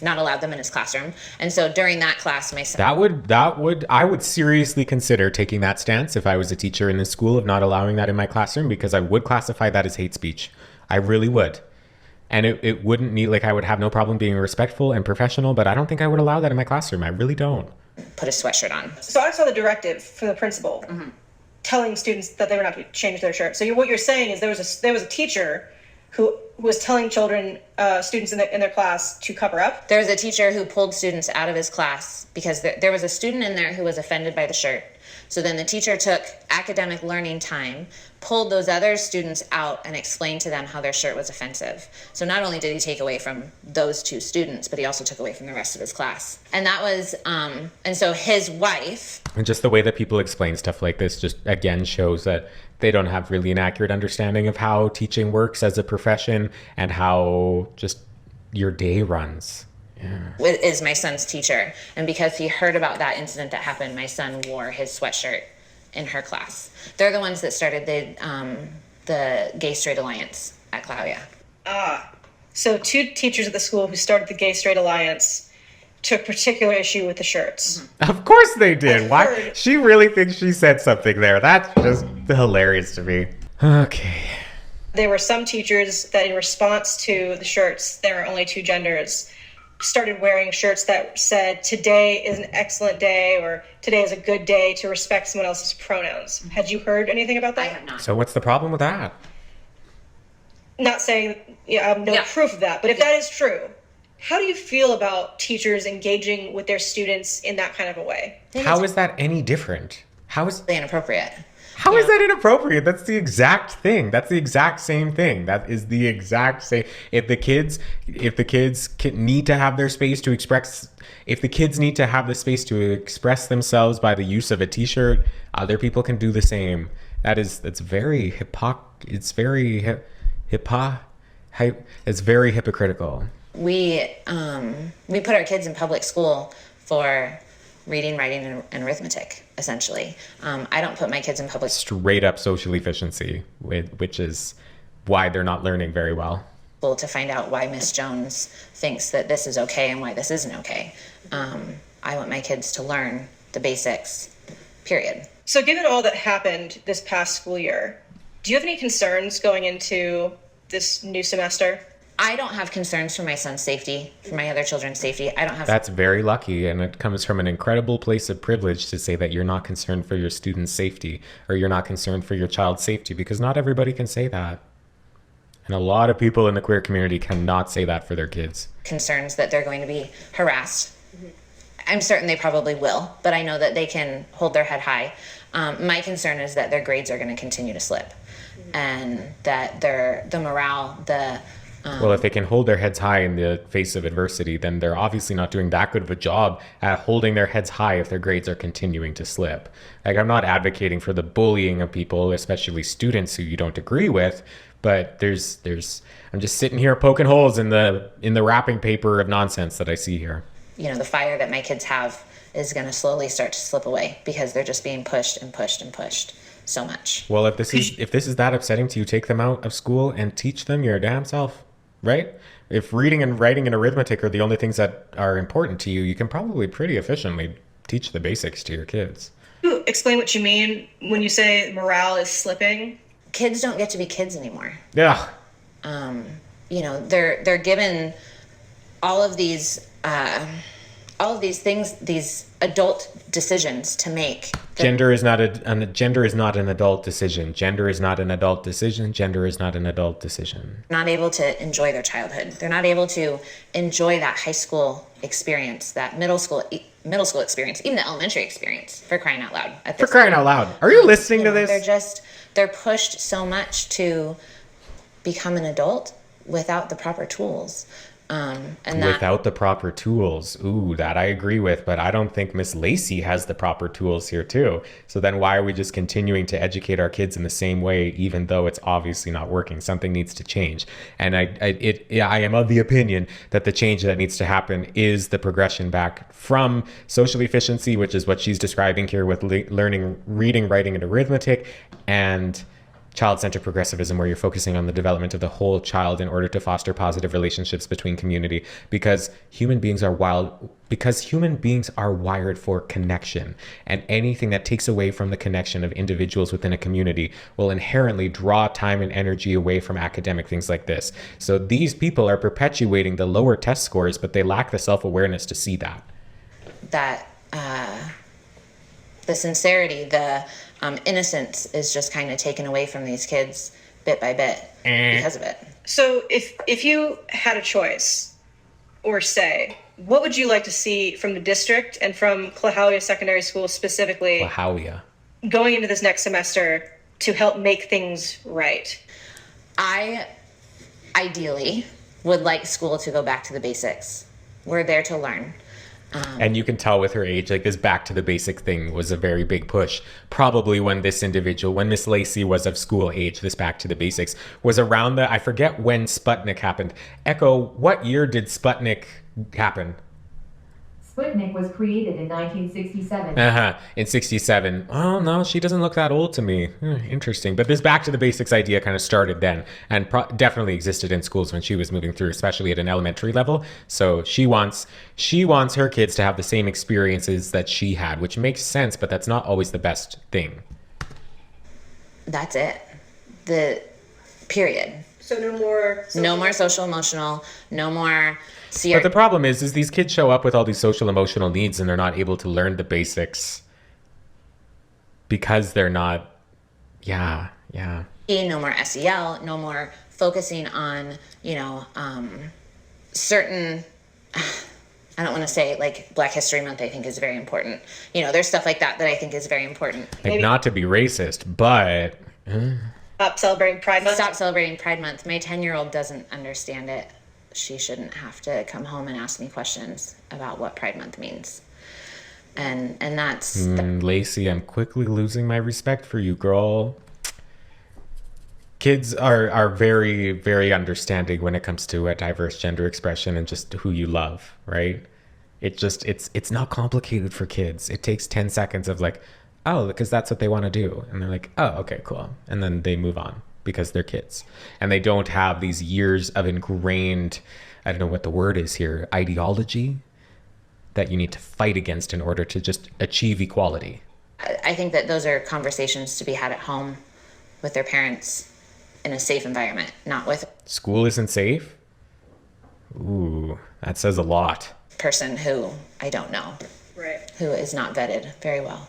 not allowed them in his classroom. And so during that class, my son... I would seriously consider taking that stance if I was a teacher in this school of not allowing that in my classroom, because I would classify that as hate speech. I really would. And it wouldn't need, I would have no problem being respectful and professional, but I don't think I would allow that in my classroom. I really don't. Put a sweatshirt on. So I saw the directive from the principal telling students that they were not to change their shirt. So what you're saying is there was a teacher who was telling students in their class to cover up? There was a teacher who pulled students out of his class because there was a student in there who was offended by the shirt. So then the teacher took academic learning time, pulled those other students out, and explained to them how their shirt was offensive. So not only did he take away from those 2 students, but he also took away from the rest of his class. And that was, and so his wife. And just the way that people explain stuff like this just, again, shows that they don't have really an accurate understanding of how teaching works as a profession and how just your day runs. Yeah. Is my son's teacher. And because he heard about that incident that happened, my son wore his sweatshirt in her class. They're the ones that started the Gay Straight Alliance at Claudia. So 2 teachers at the school who started the Gay Straight Alliance took particular issue with the shirts. Mm-hmm. Of course they did. Why? She really thinks she said something there. That's just hilarious to me. Okay. There were some teachers that in response to the shirts, there are only 2 genders, started wearing shirts that said, today is an excellent day, or today is a good day to respect someone else's pronouns. Had you heard anything about that? I have not. So what's the problem with that? Not saying I have no proof of that, but if that is true, how do you feel about teachers engaging with their students in that kind of a way? How is that any different? How is inappropriate? How is that inappropriate? That's the exact thing. That's the exact same thing. That is the exact same. If the kids need to have their space to express, if the kids need to have the space to express themselves by the use of a t-shirt, other people can do the same. It's very hypocritical. We put our kids in public school for reading, writing, and arithmetic, essentially. I don't put my kids in public straight up social efficiency, which is why they're not learning very well. School to find out why Miss Jones thinks that this is okay and why this isn't okay. I want my kids to learn the basics, period. So given all that happened this past school year, do you have any concerns going into this new semester? I don't have concerns for my son's safety, for my other children's safety. I don't have. That's very lucky, and it comes from an incredible place of privilege to say that you're not concerned for your student's safety, or you're not concerned for your child's safety, because not everybody can say that. And a lot of people in the queer community cannot say that for their kids. Concerns that they're going to be harassed. I'm certain they probably will, but I know that they can hold their head high. My concern is that their grades are going to continue to slip, and that the morale, well, if they can hold their heads high in the face of adversity, then they're obviously not doing that good of a job at holding their heads high if their grades are continuing to slip. Like, I'm not advocating for the bullying of people, especially students who you don't agree with, but I'm just sitting here poking holes in the wrapping paper of nonsense that I see here. The fire that my kids have is going to slowly start to slip away because they're just being pushed and pushed and pushed so much. Well, if this is that upsetting to you, take them out of school and teach them your damn self. Right? If reading and writing and arithmetic are the only things that are important to you, you can probably pretty efficiently teach the basics to your kids. Can you explain what you mean when you say morale is slipping? Kids don't get to be kids anymore. Yeah. They're given all of these things, these adult decisions to make. Gender is not an adult decision. Gender is not an adult decision. Gender is not an adult decision. Not able to enjoy their childhood. They're not able to enjoy that high school experience, that middle school experience, even the elementary experience, for crying out loud. For crying out loud. Are you listening to this? They're pushed so much to become an adult without the proper tools. Without the proper tools. Ooh, that I agree with, but I don't think Miss Lacey has the proper tools here too. So then why are we just continuing to educate our kids in the same way, even though it's obviously not working? Something needs to change. And I am of the opinion that the change that needs to happen is the progression back from social efficiency, which is what she's describing here with learning, reading, writing, and arithmetic, and child-centered progressivism, where you're focusing on the development of the whole child in order to foster positive relationships between community, because human beings are wired for connection, and anything that takes away from the connection of individuals within a community will inherently draw time and energy away from academic things like this. So these people are perpetuating the lower test scores, but they lack the self-awareness to see that. The sincerity, the innocence is just kind of taken away from these kids bit by bit because of it. So if you had a choice or say, what would you like to see from the district and from Clahalia Secondary School specifically? Clahalia. going into this next semester to help make things right? I ideally would like school to go back to the basics. We're there to learn. And you can tell with her age, like this back to the basic thing was a very big push. Probably when this individual, when Miss Lacey was of school age, this back to the basics was around the, I forget when Sputnik happened. Echo, what year did Sputnik happen? Sputnik was created in 1967. In 67. Oh, no, she doesn't look that old to me. Interesting. But this back to the basics idea kind of started then and definitely existed in schools when she was moving through, especially at an elementary level. So she wants her kids to have the same experiences that she had, which makes sense, but that's not always the best thing. That's it. The period. So no more social emotional, no more But the problem is these kids show up with all these social emotional needs and they're not able to learn the basics because they're not, no more SEL, no more focusing on, certain, I don't want to say like Black History Month, I think is very important. There's stuff like that I think is very important. Like, not to be racist, but... Stop celebrating Pride Month. Stop celebrating Pride Month. My 10-year-old doesn't understand it. She shouldn't have to come home and ask me questions about what Pride Month means. And that's... Lacey, I'm quickly losing my respect for you, girl. Kids are very, very understanding when it comes to a diverse gender expression and just who you love, right? It's not complicated for kids. It takes 10 seconds of like, oh, because that's what they want to do. And they're like, oh, okay, cool. And then they move on because they're kids. And they don't have these years of ingrained, I don't know what the word is here, ideology that you need to fight against in order to just achieve equality. I think that those are conversations to be had at home with their parents in a safe environment, not with... School isn't safe? Ooh, that says a lot. Person who I don't know. Right. Who is not vetted very well.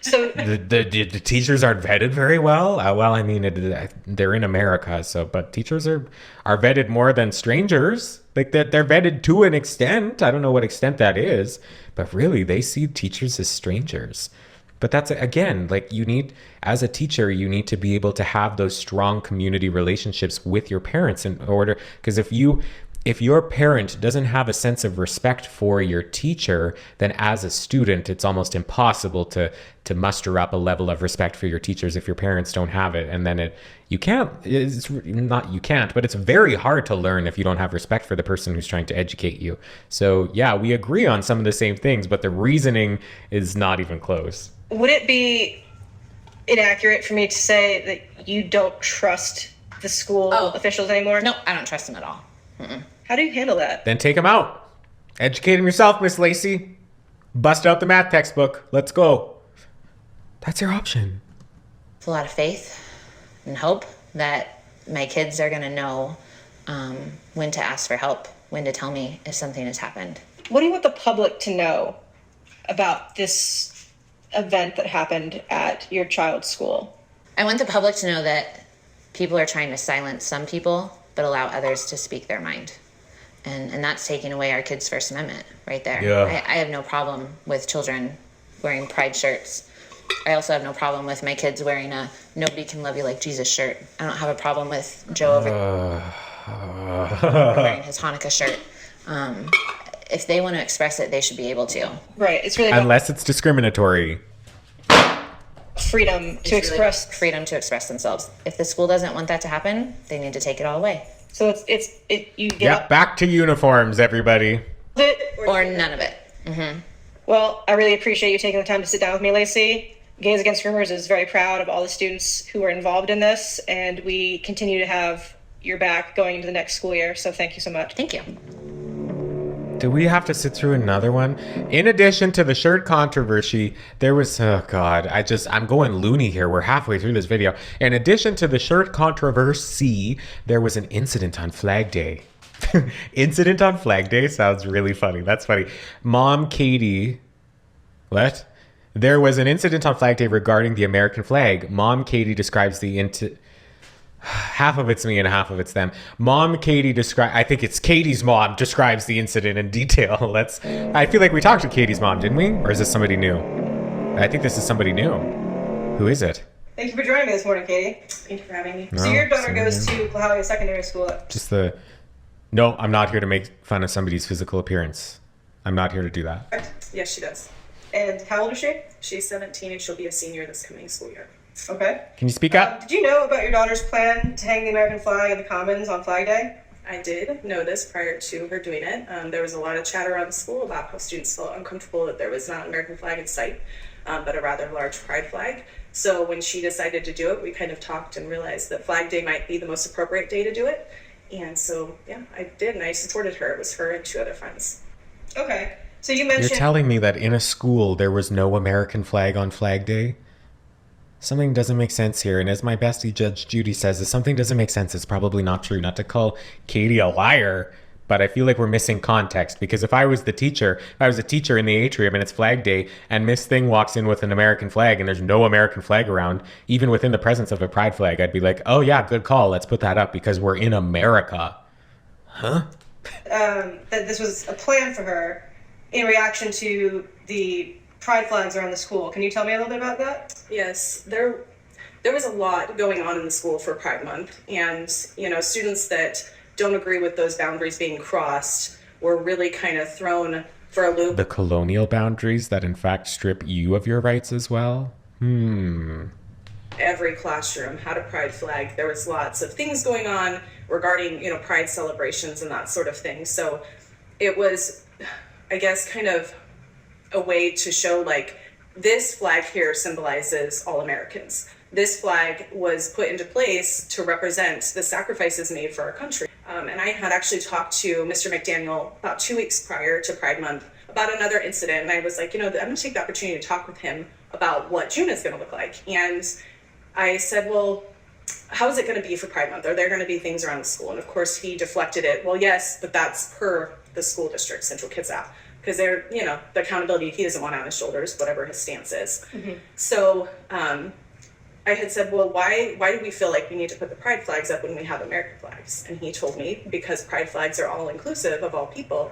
So the teachers aren't vetted very well. Well, I mean, they're in America, but teachers are vetted more than strangers. Like that, they're vetted to an extent. I don't know what extent that is, but really, they see teachers as strangers. But that's, again, like as a teacher, you need to be able to have those strong community relationships with your parents in order, because if your parent doesn't have a sense of respect for your teacher, then as a student, it's almost impossible to muster up a level of respect for your teachers if your parents don't have it. And then but it's very hard to learn if you don't have respect for the person who's trying to educate you. So yeah, we agree on some of the same things, but the reasoning is not even close. Would it be inaccurate for me to say that you don't trust the school officials anymore? No, I don't trust them at all. Mm-mm. How do you handle that? Then take them out. Educate them yourself, Miss Lacey. Bust out the math textbook. Let's go. That's your option. It's a lot of faith and hope that my kids are going to know when to ask for help, when to tell me if something has happened. What do you want the public to know about this event that happened at your child's school? I want the public to know that people are trying to silence some people, but allow others to speak their mind. And that's taking away our kids' First Amendment right there. Yeah. I have no problem with children wearing pride shirts. I also have no problem with my kids wearing a "Nobody Can Love You Like Jesus" shirt. I don't have a problem with Joe wearing his Hanukkah shirt. If they want to express it, they should be able to. Right. It's really unless it's discriminatory. Freedom to express themselves. If the school doesn't want that to happen, they need to take it all away. So you get up. Back to uniforms, everybody. Or none of it. Mm-hmm. Well, I really appreciate you taking the time to sit down with me, Lacey. Gays Against Groomers is very proud of all the students who are involved in this, and we continue to have your back going into the next school year. So thank you so much. Thank you. Do we have to sit through another one? In addition to the shirt controversy, there was, oh God, I'm going loony here. We're halfway through this video. In addition to the shirt controversy, there was an incident on Flag Day. Incident on Flag Day sounds really funny. That's funny. Mom Katie, what? There was an incident on Flag Day regarding the American flag. Mom Katie describes the half of it's me and half of it's them. Mom Katie I think it's Katie's mom describes the incident in detail. I feel like we talked to Katie's mom, didn't we? Or is this somebody new? I think this is somebody new. Who is it? Thank you for joining me this morning, Katie. Thank you for having me. So your daughter goes to Clahalia Secondary School. No, I'm not here to make fun of somebody's physical appearance. I'm not here to do that. Yes, she does. And how old is she? She's 17 and she'll be a senior this coming school year. Okay. Can you speak up? Did you know about your daughter's plan to hang the American flag in the Commons on Flag Day? I did know this prior to her doing it. There was a lot of chatter around the school about how students felt uncomfortable that there was not an American flag in sight, but a rather large pride flag. So when she decided to do it, we kind of talked and realized that Flag Day might be the most appropriate day to do it. And so, yeah, I did, and I supported her. It was her and 2 other friends. Okay. So you mentioned... You're telling me that in a school there was no American flag on Flag Day? Something doesn't make sense here, and as my bestie Judge Judy says, if something doesn't make sense, it's probably not true. Not to call Katie a liar, but I feel like we're missing context, because if I was a teacher in the atrium and it's Flag Day and Miss Thing walks in with an American flag and there's no American flag around, even within the presence of a pride flag, I'd be like, oh yeah, good call, let's put that up because we're in America. Huh? That this was a plan for her in reaction to the pride flags around the school. Can you tell me a little bit about that? Yes, there was a lot going on in the school for Pride Month, and students that don't agree with those boundaries being crossed were really kind of thrown for a loop. The colonial boundaries that in fact strip you of your rights as well? Every classroom had a pride flag. There was lots of things going on regarding, pride celebrations and that sort of thing. So it was, I guess, kind of a way to show like this flag here symbolizes all Americans. This flag was put into place to represent the sacrifices made for our country. And I had actually talked to Mr. McDaniel about 2 weeks prior to Pride Month about another incident. And I was like, I'm going to take the opportunity to talk with him about what June is going to look like. And I said, well, how is it going to be for Pride Month? Are there going to be things around the school? And of course he deflected it. Well, yes, but that's per the school district, Central Kids App. Because they're, the accountability he doesn't want on his shoulders, whatever his stance is. Mm-hmm. So I had said, well, why do we feel like we need to put the pride flags up when we have American flags? And he told me, because pride flags are all inclusive of all people.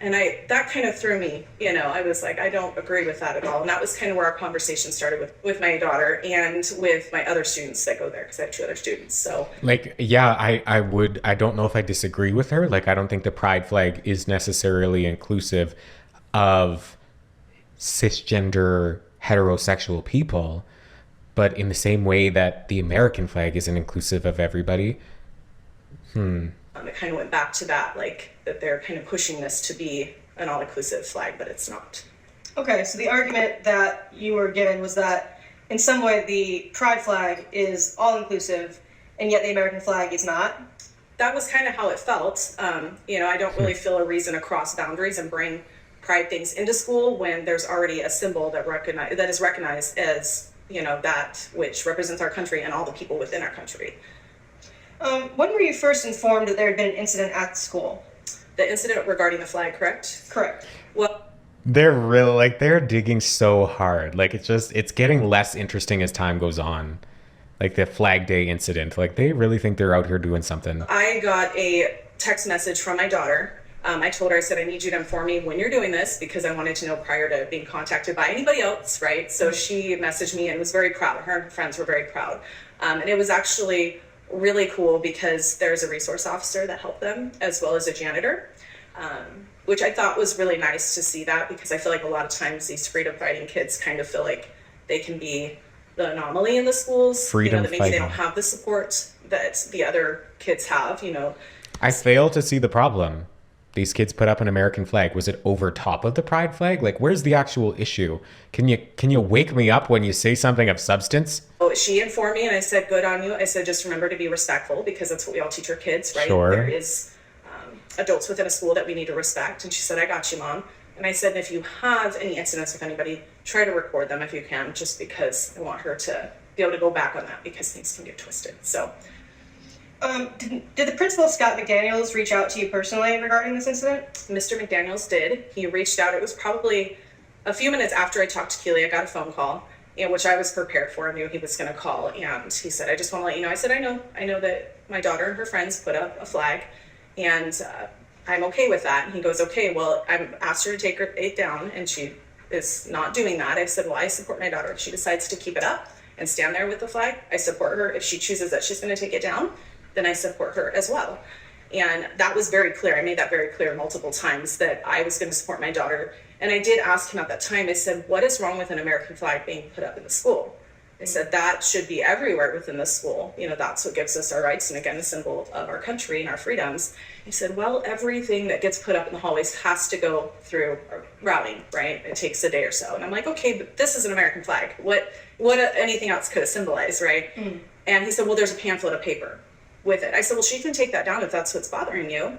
And that kind of threw me, I was like, I don't agree with that at all. And that was kind of where our conversation started with my daughter and with my other students that go there, because I have 2 other students. So I don't know if I disagree with her. I don't think the pride flag is necessarily inclusive of cisgender heterosexual people, but in the same way that the American flag isn't inclusive of everybody. It kind of went back to that, that they're kind of pushing this to be an all-inclusive flag, but it's not. Okay, so the argument that you were given was that in some way the pride flag is all-inclusive, and yet the American flag is not? That was kind of how it felt. I don't really feel a reason to cross boundaries and bring pride things into school when there's already a symbol that is recognized as, that which represents our country and all the people within our country. When were you first informed that there had been an incident at the school? The incident regarding the flag, correct? Correct. Well, they're really they're digging so hard. It's getting less interesting as time goes on. The Flag Day incident, they really think they're out here doing something. I got a text message from my daughter. I told her, I said, I need you to inform me when you're doing this, because I wanted to know prior to being contacted by anybody else, right? So she messaged me and was very proud. Her and her friends were very proud. And it was actually really cool because there's a resource officer that helped them, as well as a janitor, which I thought was really nice to see that, because I feel like a lot of times these freedom fighting kids kind of feel like they can be the anomaly in the schools. Freedom that maybe fighting. They don't have the support that the other kids have, I fail to see the problem. These kids put up an American flag. Was it over top of the pride flag? Where's the actual issue? Can you wake me up when you say something of substance? Oh, she informed me, and I said, good on you. I said, just remember to be respectful, because that's what we all teach our kids, right? Sure. There is adults within a school that we need to respect. And she said, I got you, Mom. And I said, if you have any incidents with anybody, try to record them if you can, just because I want her to be able to go back on that, because things can get twisted. So. Did the principal, Scott McDaniels, reach out to you personally regarding this incident? Mr. McDaniels did. He reached out. It was probably a few minutes after I talked to Keely. I got a phone call, which I was prepared for. I knew he was going to call. And he said, I just want to let you know. I said, I know that my daughter and her friends put up a flag, and I'm okay with that. And he goes, okay, well, I've asked her to take it down, and she is not doing that. I said, well, I support my daughter if she decides to keep it up and stand there with the flag, I support her. If she chooses that she's going to take it down, then I support her as well. And that was very clear. I made that very clear multiple times that I was going to support my daughter. And I did ask him at that time, I said, what is wrong with an American flag being put up in the school? I said, that should be everywhere within the school. You know, that's what gives us our rights and, again, a symbol of our country and our freedoms. He said, well, everything that gets put up in the hallways has to go through routing, right? It takes a day or so. And I'm like, okay, but this is an American flag. What anything else could it symbolize, right? And he said, well, there's a pamphlet of paper with it. I said, well, she can take that down if that's what's bothering you.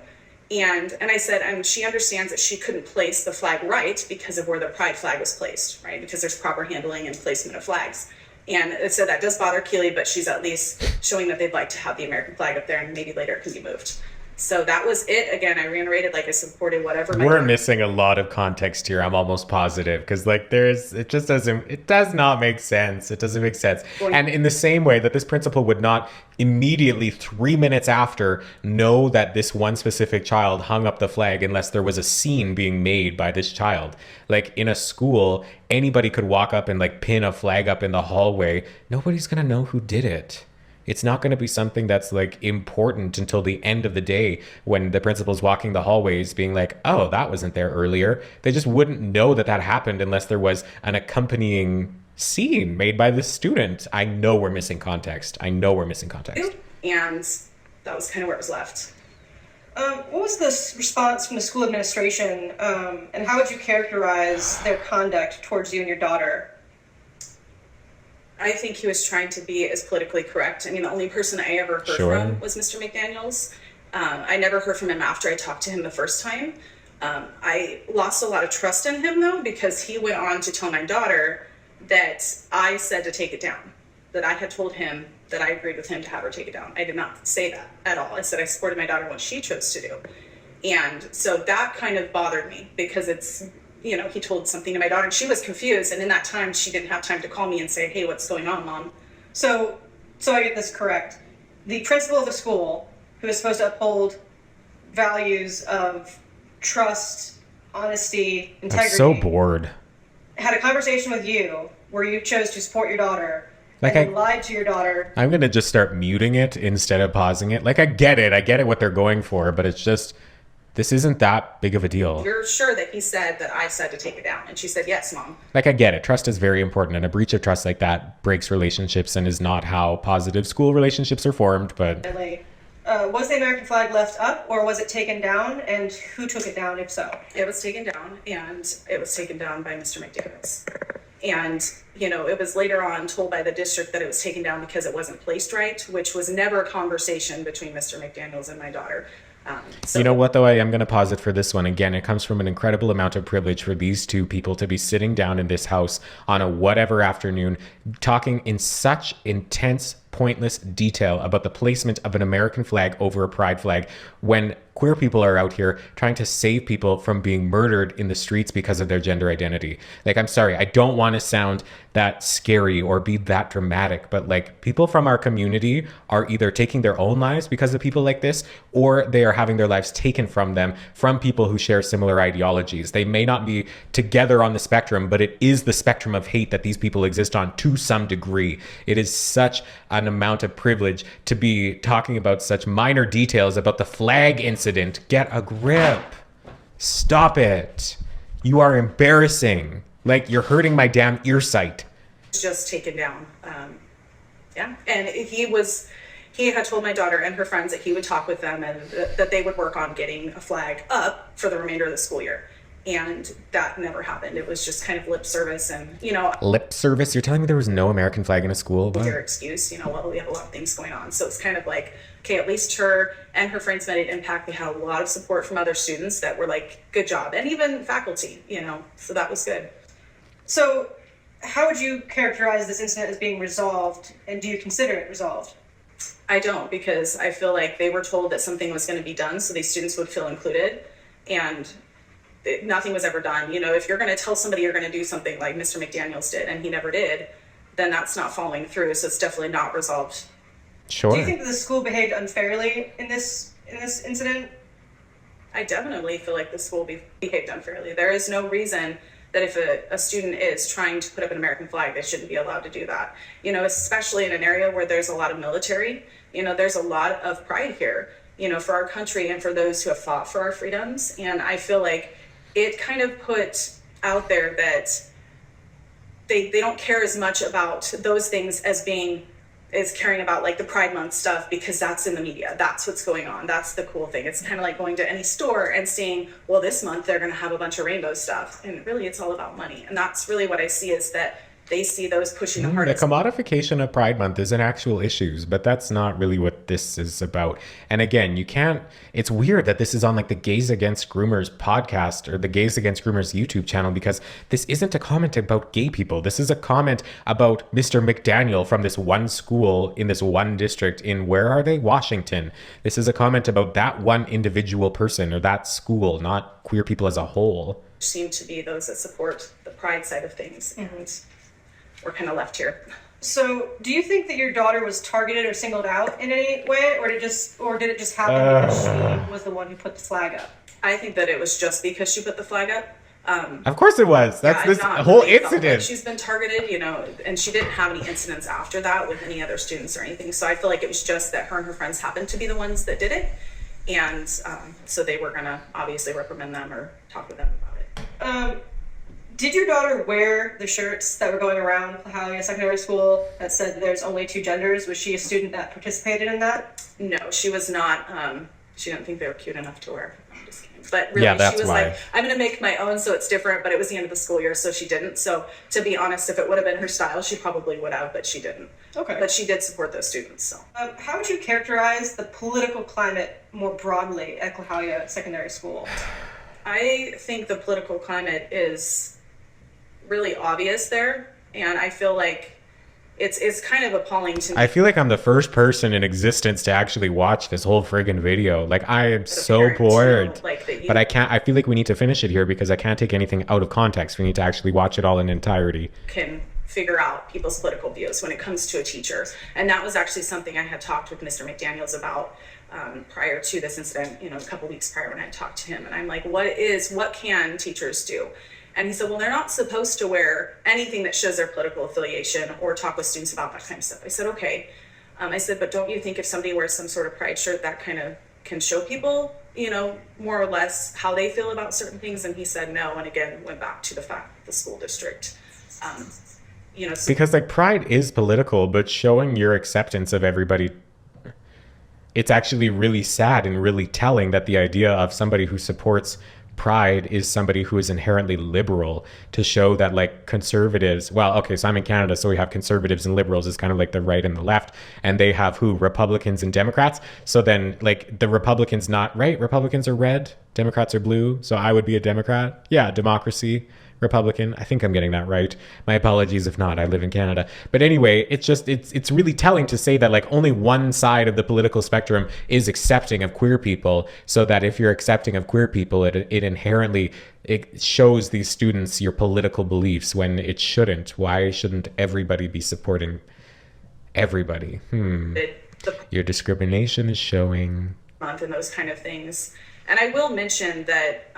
And I said, and she understands that she couldn't place the flag right because of where the pride flag was placed, right? Because there's proper handling and placement of flags. And it said that does bother Keely, but she's at least showing that they'd like to have the American flag up there, and maybe later it can be moved. So that was it. Again, I reiterated, like, I supported whatever. We're missing a lot of context here. I'm almost positive, because like it does not make sense. It doesn't make sense. And in the same way that this principal would not immediately 3 minutes after know that this one specific child hung up the flag unless there was a scene being made by this child. Like in a school, anybody could walk up and like pin a flag up in the hallway. Nobody's going to know who did it. It's not going to be something that's like important until the end of the day when the principal's walking the hallways being like, oh, that wasn't there earlier. They just wouldn't know that that happened unless there was an accompanying scene made by the student. I know we're missing context. And that was kind of where it was left. What was the response from the school administration, and how would you characterize their conduct towards you and your daughter? I think he was trying to be as politically correct. I mean, the only person I ever heard from was Mr. McDaniels. I never heard from him after I talked to him the first time. I lost a lot of trust in him, though, because he went on to tell my daughter that I said to take it down, that I had told him that I agreed with him to have her take it down. I did not say that at all. I said I supported my daughter what she chose to do. And so that kind of bothered me because it's, you know, he told something to my daughter and she was confused. And in that time, she didn't have time to call me and say, hey, what's going on, Mom? So I get this correct. The principal of the school, who is supposed to uphold values of trust, honesty, integrity. I'm so bored. Had a conversation with you where you chose to support your daughter. Like and lied to your daughter. I'm going to just start muting it instead of pausing it. Like, I get it what they're going for, but it's just, this isn't that big of a deal. You're sure that he said that I said to take it down? And she said, yes, Mom. Like, I get it. Trust is very important, and a breach of trust like that breaks relationships and is not how positive school relationships are formed, but... Was the American flag left up, or was it taken down, and who took it down, if so? It was taken down, and it was taken down by Mr. McDaniels. And, you know, it was later on told by the district that it was taken down because it wasn't placed right, which was never a conversation between Mr. McDaniels and my daughter. You know what, though? I am going to pause it for this one. Again, it comes from an incredible amount of privilege for these two people to be sitting down in this house on a whatever afternoon, talking in such intense, pointless detail about the placement of an American flag over a pride flag when queer people are out here trying to save people from being murdered in the streets because of their gender identity. Like, I'm sorry, I don't want to sound that scary or be that dramatic, but like, people from our community are either taking their own lives because of people like this, or they are having their lives taken from them from people who share similar ideologies. They may not be together on the spectrum, but it is the spectrum of hate that these people exist on to some degree. It is such an amount of privilege to be talking about such minor details about the flag incident. Get a grip. Stop it. You are embarrassing. Like, you're hurting my damn ear sight. Just taken down. Yeah. And he had told my daughter and her friends that he would talk with them and that they would work on getting a flag up for the remainder of the school year. And that never happened. It was just kind of lip service and, you know. Lip service? You're telling me there was no American flag in a school? Their excuse, you know, well, we have a lot of things going on. So it's kind of like, okay, at least her and her friends made an impact. They had a lot of support from other students that were like, good job. And even faculty, you know, so that was good. So how would you characterize this incident as being resolved, and do you consider it resolved? I don't, because I feel like they were told that something was going to be done so these students would feel included, and nothing was ever done. You know, if you're going to tell somebody you're going to do something like Mr. McDaniels did, and he never did, then that's not following through, so it's definitely not resolved. Sure. Do you think that the school behaved unfairly in this incident? I definitely feel like the school behaved unfairly. There is no reason that if a student is trying to put up an American flag, they shouldn't be allowed to do that. You know, especially in an area where there's a lot of military, you know, there's a lot of pride here, you know, for our country and for those who have fought for our freedoms. And I feel like it kind of put out there that they don't care as much about those things as caring about like the Pride Month stuff, because that's in the media. That's what's going on. That's the cool thing. It's kind of like going to any store and seeing, well, this month they're going to have a bunch of rainbow stuff. And really it's all about money. And that's really what I see, is that they see those pushing the hardest. The commodification of Pride Month is an actual issue, but that's not really what this is about. And again, it's weird that this is on like the Gays Against Groomers podcast or the Gays Against Groomers YouTube channel, because this isn't a comment about gay people. This is a comment about Mr. McDaniel from this one school in this one district in, where are they? Washington. This is a comment about that one individual person or that school, not queer people as a whole. Seem to be those that support the pride side of things. And we're kind of left here. So, do you think that your daughter was targeted or singled out in any way, or did it just happen because she was the one who put the flag up? I think that it was just because she put the flag up. Of course it was. That's this whole incident. Like she's been targeted, you know, and she didn't have any incidents after that with any other students or anything. So I feel like it was just that her and her friends happened to be the ones that did it, and so they were gonna obviously reprimand them or talk with them about it. Did your daughter wear the shirts that were going around Hialeah Secondary School that said there's only two genders? Was she a student that participated in that? No, she was not. She didn't think they were cute enough to wear. I'm just kidding. But really, she was like, I'm going to make my own, so it's different. But it was the end of the school year, so she didn't. So to be honest, if it would have been her style, she probably would have, but she didn't. Okay. But she did support those students. So. How would you characterize the political climate more broadly at Hialeah Secondary School? I think the political climate is really obvious there, and I feel like it's kind of appalling to me. I feel like I'm the first person in existence to actually watch this whole friggin' video. Like, I am so bored. But I feel like we need to finish it here because I can't take anything out of context. We need to actually watch it all in entirety. Can figure out people's political views when it comes to a teacher. And that was actually something I had talked with Mr. McDaniels about prior to this incident, you know, a couple weeks prior when I talked to him. And I'm like, what can teachers do? And he said, well, they're not supposed to wear anything that shows their political affiliation or talk with students about that kind of stuff. I said, okay. I said, but don't you think if somebody wears some sort of pride shirt, that kind of can show people, you know, more or less how they feel about certain things? And he said no, and again, went back to the fact that the school district, you know. Because, like, pride is political, but showing your acceptance of everybody, it's actually really sad and really telling that the idea of somebody who supports pride is somebody who is inherently liberal, to show that, like, conservatives, well, okay, so I'm in Canada, so we have conservatives and liberals is kind of like the right and the left, and they have who? Republicans and Democrats. So then, like, the Republicans not right, Republicans are red, Democrats are blue, so I would be a Democrat. Yeah, democracy, Republican. I think I'm getting that right. My apologies if not, I live in Canada. But anyway, it's really telling to say that, like, only one side of the political spectrum is accepting of queer people, so that if you're accepting of queer people, it inherently, it shows these students your political beliefs when it shouldn't. Why shouldn't everybody be supporting everybody? Your discrimination is showing. And those kind of things. And I will mention that,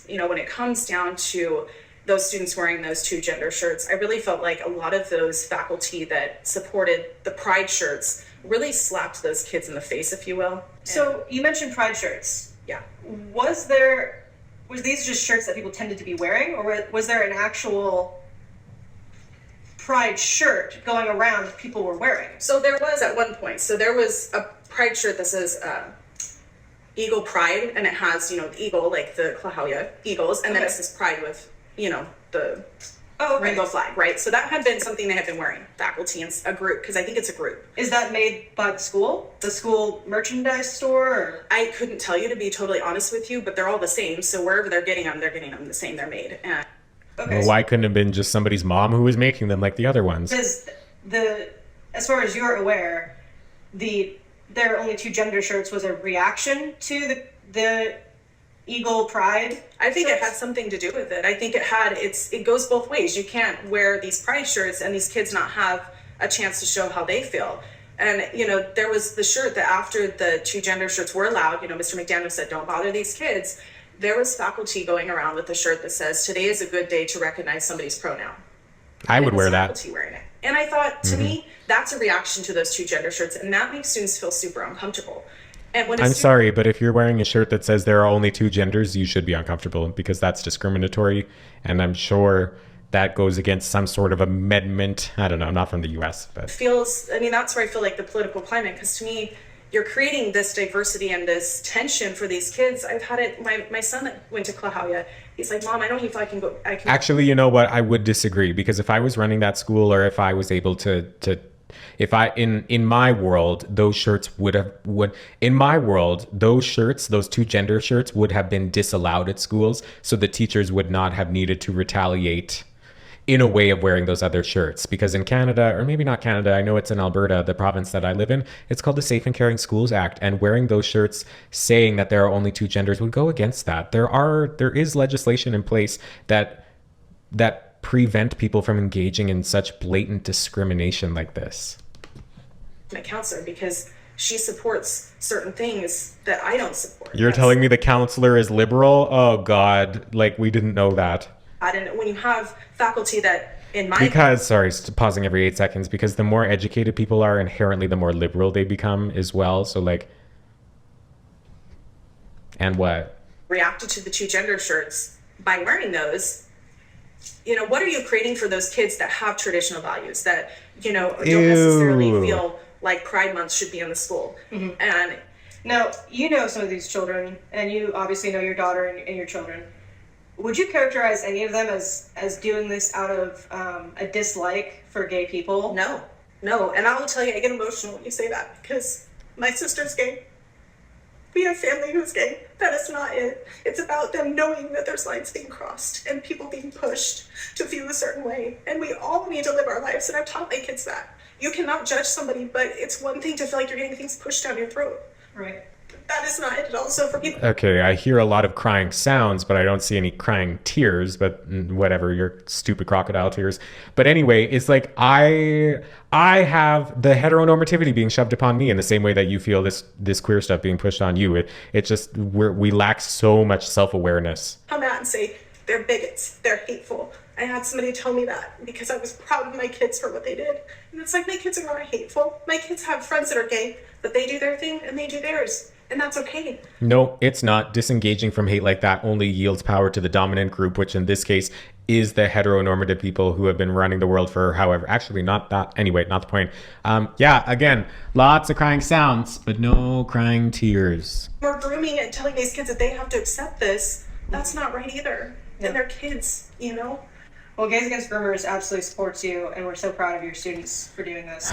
you know, when it comes down to those students wearing those two gender shirts, I really felt like a lot of those faculty that supported the pride shirts really slapped those kids in the face, if you will. So you mentioned pride shirts. Yeah. Was these just shirts that people tended to be wearing, or was there an actual pride shirt going around that people were wearing? So there was at one point. So there was a pride shirt that says, Eagle Pride, and it has, you know, the eagle, like the Hialeah Eagles, and then it says pride with, you know, the rainbow flag, right? So that had been something they had been wearing, faculty and a group, because I think it's a group. Is that made by the school merchandise store? Or? I couldn't tell you, to be totally honest with you, but they're all the same. So wherever they're getting them the same. They're made. And well, why couldn't it have been just somebody's mom who was making them like the other ones? Because as far as you're aware, there are only two gender shirts was a reaction to the Eagle Pride. I think it had something to do with it. I think it goes both ways. You can't wear these pride shirts and these kids not have a chance to show how they feel. And, you know, there was the shirt that after the two gender shirts were allowed, you know, Mr. McDaniel said, don't bother these kids. there was faculty going around with a shirt that says, "Today is a good day to recognize somebody's pronoun." I would wear that. Faculty wearing it. And I thought, to me, that's a reaction to those two gender shirts, and that makes students feel super uncomfortable. And when I'm sorry, but if you're wearing a shirt that says there are only two genders, you should be uncomfortable because that's discriminatory. And I'm sure that goes against some sort of amendment. I don't know. I'm not from the US, but that's where I feel like the political climate, because to me, you're creating this diversity and this tension for these kids. I've had it, my son that went to Klahowya, he's like, "Mom, I don't even feel I can Actually, you know what? I would disagree, because if I was running that school, or if I was able to if I in my world, those shirts in my world, those shirts, those two gender shirts would have been disallowed at schools, so the teachers would not have needed to retaliate in a way of wearing those other shirts. Because in Canada, or maybe not Canada, I know it's in Alberta, the province that I live in, it's called the Safe and Caring Schools Act, and wearing those shirts saying that there are only two genders would go against that. There is legislation in place that prevent people from engaging in such blatant discrimination like this. my counselor, because she supports certain things that I don't support. You're telling me the counselor is liberal? Oh God, like we didn't know that. I don't know, when you have faculty that pausing every 8 seconds, because the more educated people are, inherently the more liberal they become as well. So like, and what? Reacted to the two gender shirts by wearing those, what are you creating for those kids that have traditional values that, don't necessarily feel like Pride Month should be in the school? Mm-hmm. And now, some of these children, and you obviously know your daughter and your children. Would you characterize any of them as doing this out of a dislike for gay people? No. And I will tell you, I get emotional when you say that, because my sister's gay. We have family who's gay. That is not it. It's about them knowing that there's lines being crossed and people being pushed to feel a certain way. And we all need to live our lives. And I've taught my kids that. You cannot judge somebody, but it's one thing to feel like you're getting things pushed down your throat. Right. That is not it at all. So for people... Okay, I hear a lot of crying sounds, but I don't see any crying tears, but whatever, your stupid crocodile tears. But anyway, it's like I have the heteronormativity being shoved upon me in the same way that you feel this queer stuff being pushed on you. It just, we lack so much self-awareness. Come out and say, they're bigots, they're hateful. I had somebody tell me that because I was proud of my kids for what they did. And it's like, my kids are not hateful. My kids have friends that are gay, but they do their thing and they do theirs. And that's okay. No, it's not. Disengaging from hate like that only yields power to the dominant group, which in this case is the heteronormative people who have been running the world for however. Actually, not that. Anyway, not the point. Again, lots of crying sounds, but no crying tears. We're grooming and telling these kids that they have to accept this. That's not right either. Yeah. And they're kids, Well, Gays Against Groomers absolutely supports you, and we're so proud of your students for doing this.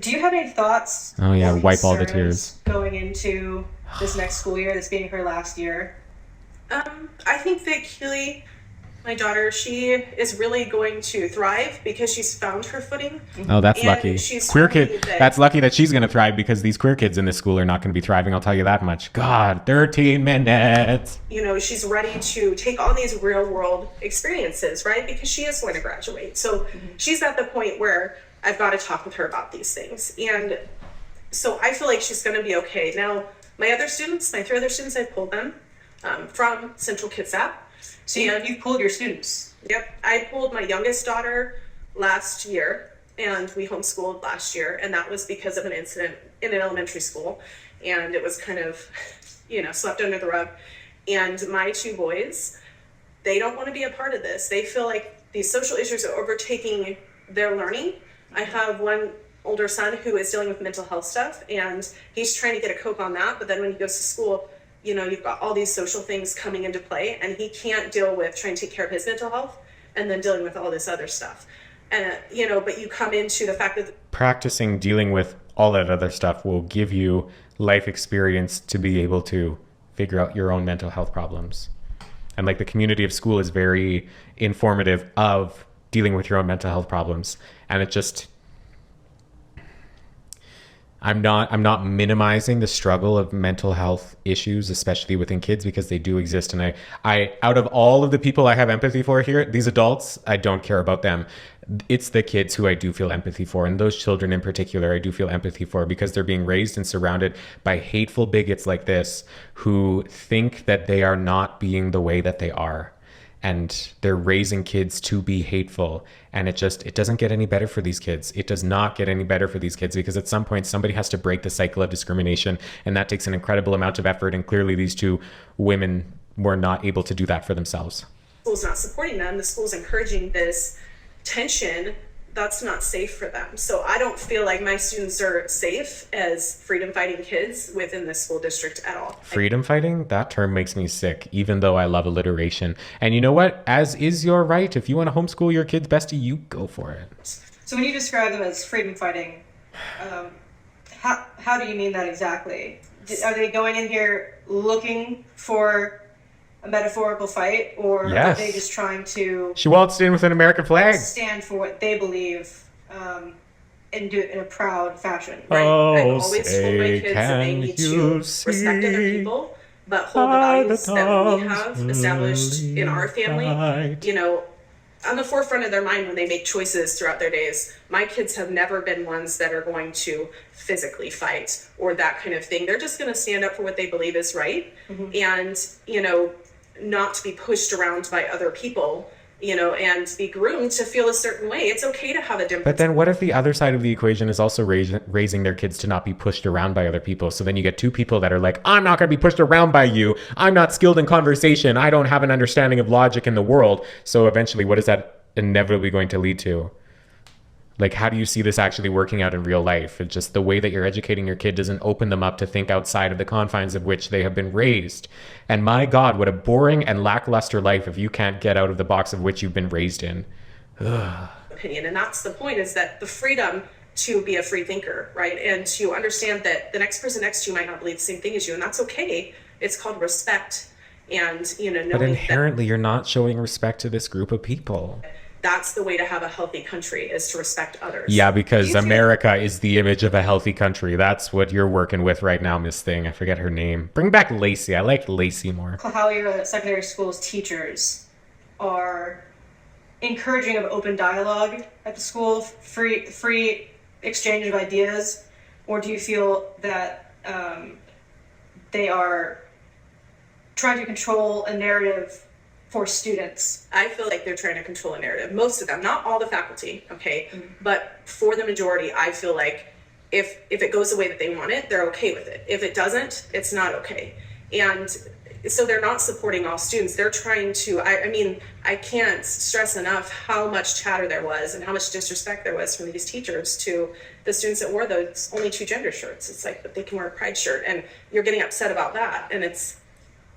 Do you have any thoughts? Oh yeah, wipe all the tears. Going into this next school year, this being her last year? I think that Keely, my daughter, she is really going to thrive because she's found her footing. Oh, that's lucky. Queer kid. That's lucky that she's going to thrive, because these queer kids in this school are not going to be thriving. I'll tell you that much. God, 13 minutes. She's ready to take on these real world experiences, right? Because she is going to graduate. So she's at the point where I've got to talk with her about these things. And so I feel like she's going to be okay. Now, my 3 other students, I pulled them from Central Kitsap. So you pulled your students? Yep. I pulled my youngest daughter last year, and we homeschooled last year, and that was because of an incident in an elementary school, and it was kind of, swept under the rug. And my 2 boys, they don't want to be a part of this. They feel like these social issues are overtaking their learning. I have one older son who is dealing with mental health stuff, and he's trying to get a cope on that, but then when he goes to school, you've got all these social things coming into play, and he can't deal with trying to take care of his mental health and then dealing with all this other stuff. And, but you come into the fact that practicing dealing with all that other stuff will give you life experience to be able to figure out your own mental health problems. And like the community of school is very informative of dealing with your own mental health problems. And I'm not minimizing the struggle of mental health issues, especially within kids, because they do exist. And I out of all of the people I have empathy for here, these adults, I don't care about them. It's the kids who I do feel empathy for. And those children in particular, I do feel empathy for, because they're being raised and surrounded by hateful bigots like this who think that they are not being the way that they are. And they're raising kids to be hateful, and it doesn't get any better for these kids. It does not get any better for these kids, because at some point somebody has to break the cycle of discrimination, and that takes an incredible amount of effort, and clearly these two women were not able to do that for themselves. The school's not supporting them. The school's encouraging this tension that's not safe for them. So I don't feel like my students are safe as freedom fighting kids within the school district at all. Freedom fighting? That term makes me sick, even though I love alliteration. And you know what? As is your right. If you want to homeschool your kids, bestie, you go for it. So when you describe them as freedom fighting, how do you mean that exactly? Are they going in here looking for a metaphorical fight, or yes. Are they just trying to... She waltzed in with an American flag. ...stand for what they believe and do it in a proud fashion? Right. Oh, I've always told my kids that they need to respect other people, but hold the values that we have established in our family, you know, on the forefront of their mind when they make choices throughout their days. My kids have never been ones that are going to physically fight or that kind of thing. They're just going to stand up for what they believe is right. Mm-hmm. And, you know, not to be pushed around by other people, you know, and be groomed to feel a certain way. It's okay to have a difference. But then what if the other side of the equation is also raising their kids to not be pushed around by other people? So then you get two people that are like, I'm not going to be pushed around by you. I'm not skilled in conversation. I don't have an understanding of logic in the world. So eventually, what is that inevitably going to lead to? Like, how do you see this actually working out in real life? It's just the way that you're educating your kid doesn't open them up to think outside of the confines of which they have been raised. And my God, what a boring and lackluster life if you can't get out of the box of which you've been raised in. Ugh. Opinion. And that's the point, is that the freedom to be a free thinker, right? And to understand that the next person next to you might not believe the same thing as you, and that's okay. It's called respect. And, you know, knowing but inherently you're not showing respect to this group of people. That's the way to have a healthy country, is to respect others. Yeah, because America is the image of a healthy country. That's what you're working with right now, Miss Thing. I forget her name. Bring back Lacey. I like Lacey more. How your secondary school's teachers are encouraging of open dialogue at the school, free exchange of ideas, or do you feel that they are trying to control a narrative for students? I feel like they're trying to control a narrative. Most of them, not all the faculty, okay? Mm-hmm. But for the majority, I feel like if it goes the way that they want it, they're okay with it. If it doesn't, it's not okay. And so they're not supporting all students. They're trying to, I mean, I can't stress enough how much chatter there was and how much disrespect there was from these teachers to the students that wore those only two gender shirts. It's like, but they can wear a pride shirt, and you're getting upset about that. And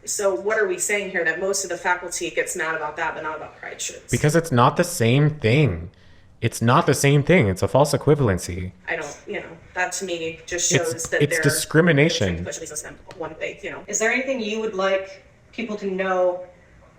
so what are we saying here? That most of the faculty gets mad about that, but not about pride shirts? Because it's not the same thing. It's not the same thing. It's a false equivalency. I don't, you know, that to me just shows that it's discrimination. They're push these one way, you know. Is there anything you would like people to know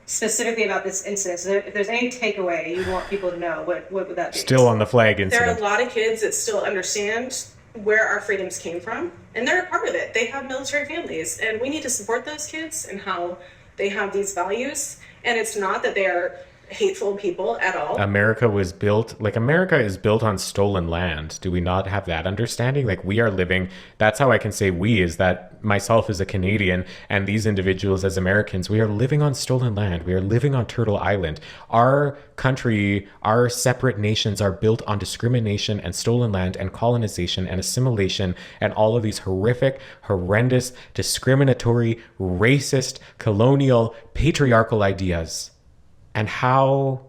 specifically about this incident? If there's any takeaway you want people to know, what would that be? Still on the flag incident. There are a lot of kids that still understand where our freedoms came from, and they're a part of it. They have military families, and we need to support those kids and how they have these values. And it's not that they are hateful people at all. America is built on stolen land. Do we not have that understanding? Like, we are living, that's how I can say we, is that myself as a Canadian and these individuals as Americans, we are living on stolen land. We are living on Turtle Island. Our country, our separate nations are built on discrimination and stolen land and colonization and assimilation and all of these horrific, horrendous, discriminatory, racist, colonial, patriarchal ideas. And how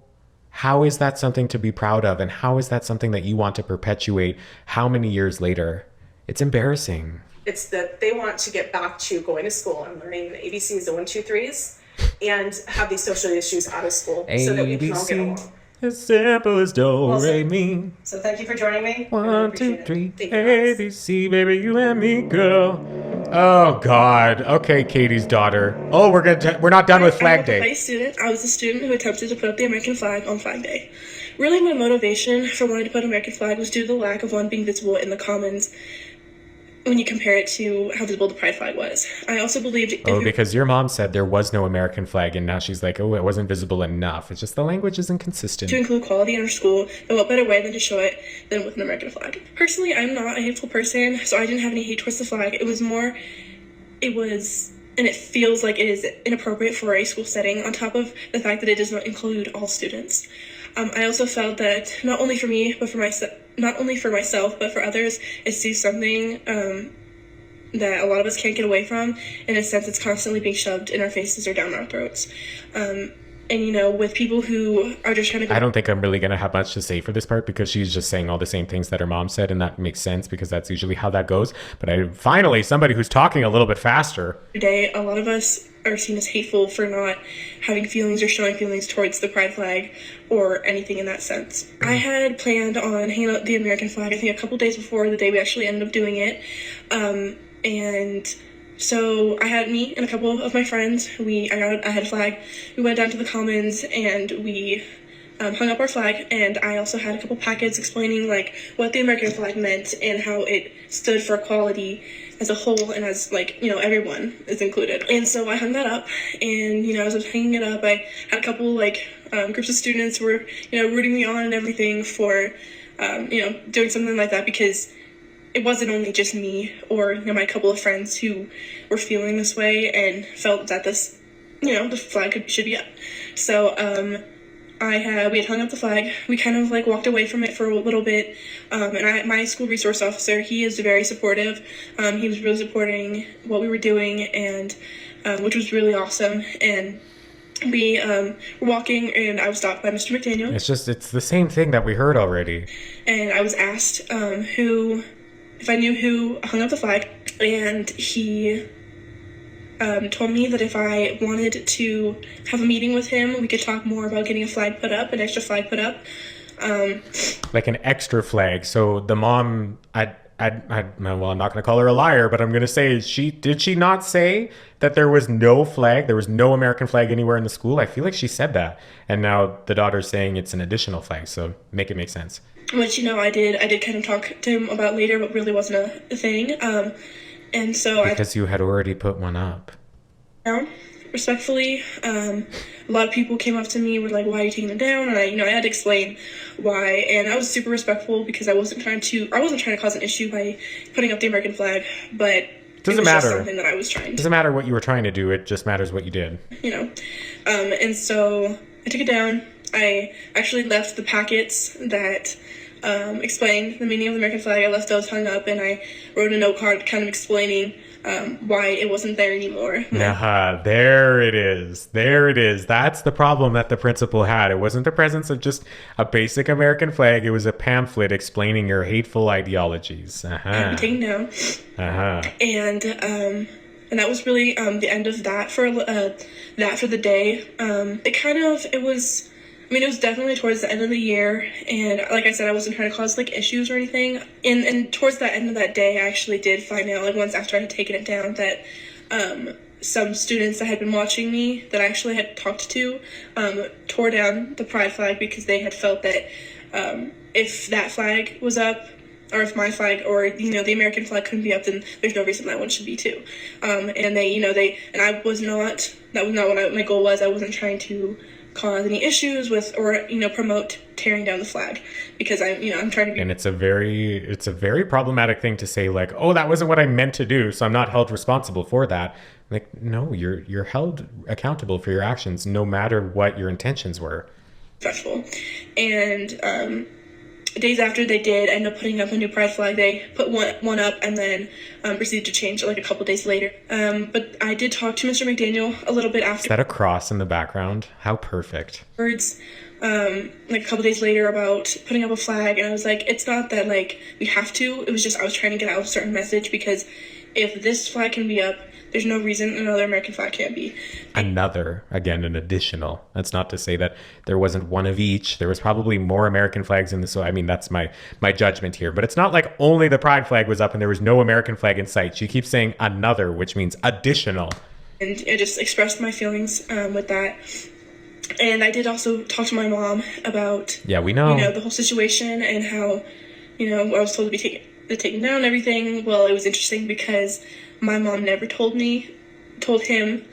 is that something to be proud of? And how is that something that you want to perpetuate how many years later? It's embarrassing. It's that they want to get back to going to school and learning the ABCs, the 1, 2, 3s, and have these social issues out of school so that we can all get along. As simple as do, re, mi. So thank you for joining me. 1, 2, 3, ABC, baby, you and me, girl. Oh God. Okay, Katie's daughter. Oh, we're not done with Flag Day. I'm a student. I was a student who attempted to put up the American flag on Flag Day. Really, my motivation for wanting to put an American flag was due to the lack of one being visible in the commons when you compare it to how visible the pride flag was. I also believed... Because your mom said there was no American flag, and now she's like, oh, it wasn't visible enough. It's just the language is inconsistent. To include quality in our school, then what better way than to show it than with an American flag? Personally, I'm not a hateful person, so I didn't have any hate towards the flag. And it feels like it is inappropriate for a school setting, on top of the fact that it does not include all students. I also felt that not only for me, but not only for myself, but for others, it's something that a lot of us can't get away from. In a sense, it's constantly being shoved in our faces or down our throats. And, with people who are just trying to go... I don't think I'm really going to have much to say for this part, because she's just saying all the same things that her mom said, and that makes sense because that's usually how that goes. But finally, somebody who's talking a little bit faster. Today, a lot of us are seen as hateful for not having feelings or showing feelings towards the pride flag or anything in that sense. I had planned on hanging out the American flag, I think a couple days before the day we actually ended up doing it. And so I had me and a couple of my friends, I had a flag. We went down to the Commons and we hung up our flag, and I also had a couple packets explaining like what the American flag meant and how it stood for equality as a whole, and as everyone is included. And so I hung that up, and as I was hanging it up, I had a couple groups of students who were rooting me on and everything for doing something like that, because it wasn't only just me or my couple of friends who were feeling this way and felt that this the flag should be up. So we had hung up the flag. We kind of walked away from it for a little bit, and my school resource officer, he is very supportive. He was really supporting what we were doing, and which was really awesome. And we were walking, and I was stopped by Mr. McDaniel. It's the same thing that we heard already. And I was asked if I knew who hung up the flag, and he told me that if I wanted to have a meeting with him, we could talk more about getting a flag put up, an extra flag put up. Like an extra flag. So the mom, well, I'm not going to call her a liar, but I'm going to say, did she not say that there was no flag? There was no American flag anywhere in the school? I feel like she said that. And now the daughter's saying it's an additional flag. So make it make sense. Which, I did kind of talk to him about later, but really wasn't a thing. And so because you had already put one up. Respectfully, a lot of people came up to me, were like, why are you taking them down? And I had to explain why. And I was super respectful, because I wasn't trying to cause an issue by putting up the American flag, but doesn't matter. Just something that I was trying to. Doesn't matter what you were trying to do. It just matters what you did. And so I took it down. I actually left the packets that explained the meaning of the American flag. I left those hung up, and I wrote a note card kind of explaining why it wasn't there anymore. There it is. There it is. That's the problem that the principal had. It wasn't the presence of just a basic American flag. It was a pamphlet explaining your hateful ideologies. Taken down. And that was really the end of that for the day. It was definitely towards the end of the year, and like I said, I wasn't trying to cause issues or anything. And towards the end of that day, I actually did find out, once after I had taken it down, that some students that had been watching me, that I actually had talked to, tore down the pride flag, because they had felt that if that flag was up, or if my flag or the American flag couldn't be up, then there's no reason that one should be too. And I was not. That was not what my goal was. I wasn't trying to cause any issues with, or promote tearing down the flag, because I'm trying to be. And it's a very problematic thing to say, oh, that wasn't what I meant to do, so I'm not held responsible for that. No, you're held accountable for your actions, no matter what your intentions were. Respectful. And days after they did end up putting up a new pride flag, they put one up and then proceeded to change it a couple days later. But I did talk to Mr. McDaniel a little bit after. Is that a cross in the background? How perfect. Words, a couple days later, about putting up a flag, and I was like, it's not that we have to. It was just I was trying to get out a certain message, because if this flag can be up, there's no reason another American flag can't be. Another, again, an additional. That's not to say that there wasn't one of each. There was probably more American flags in this. So, that's my judgment here. But it's not like only the pride flag was up and there was no American flag in sight. She keeps saying another, which means additional. And I just expressed my feelings with that. And I did also talk to my mom about, we know, the whole situation, and how, I was told to be the taking down and everything, well, it was interesting because my mom never told him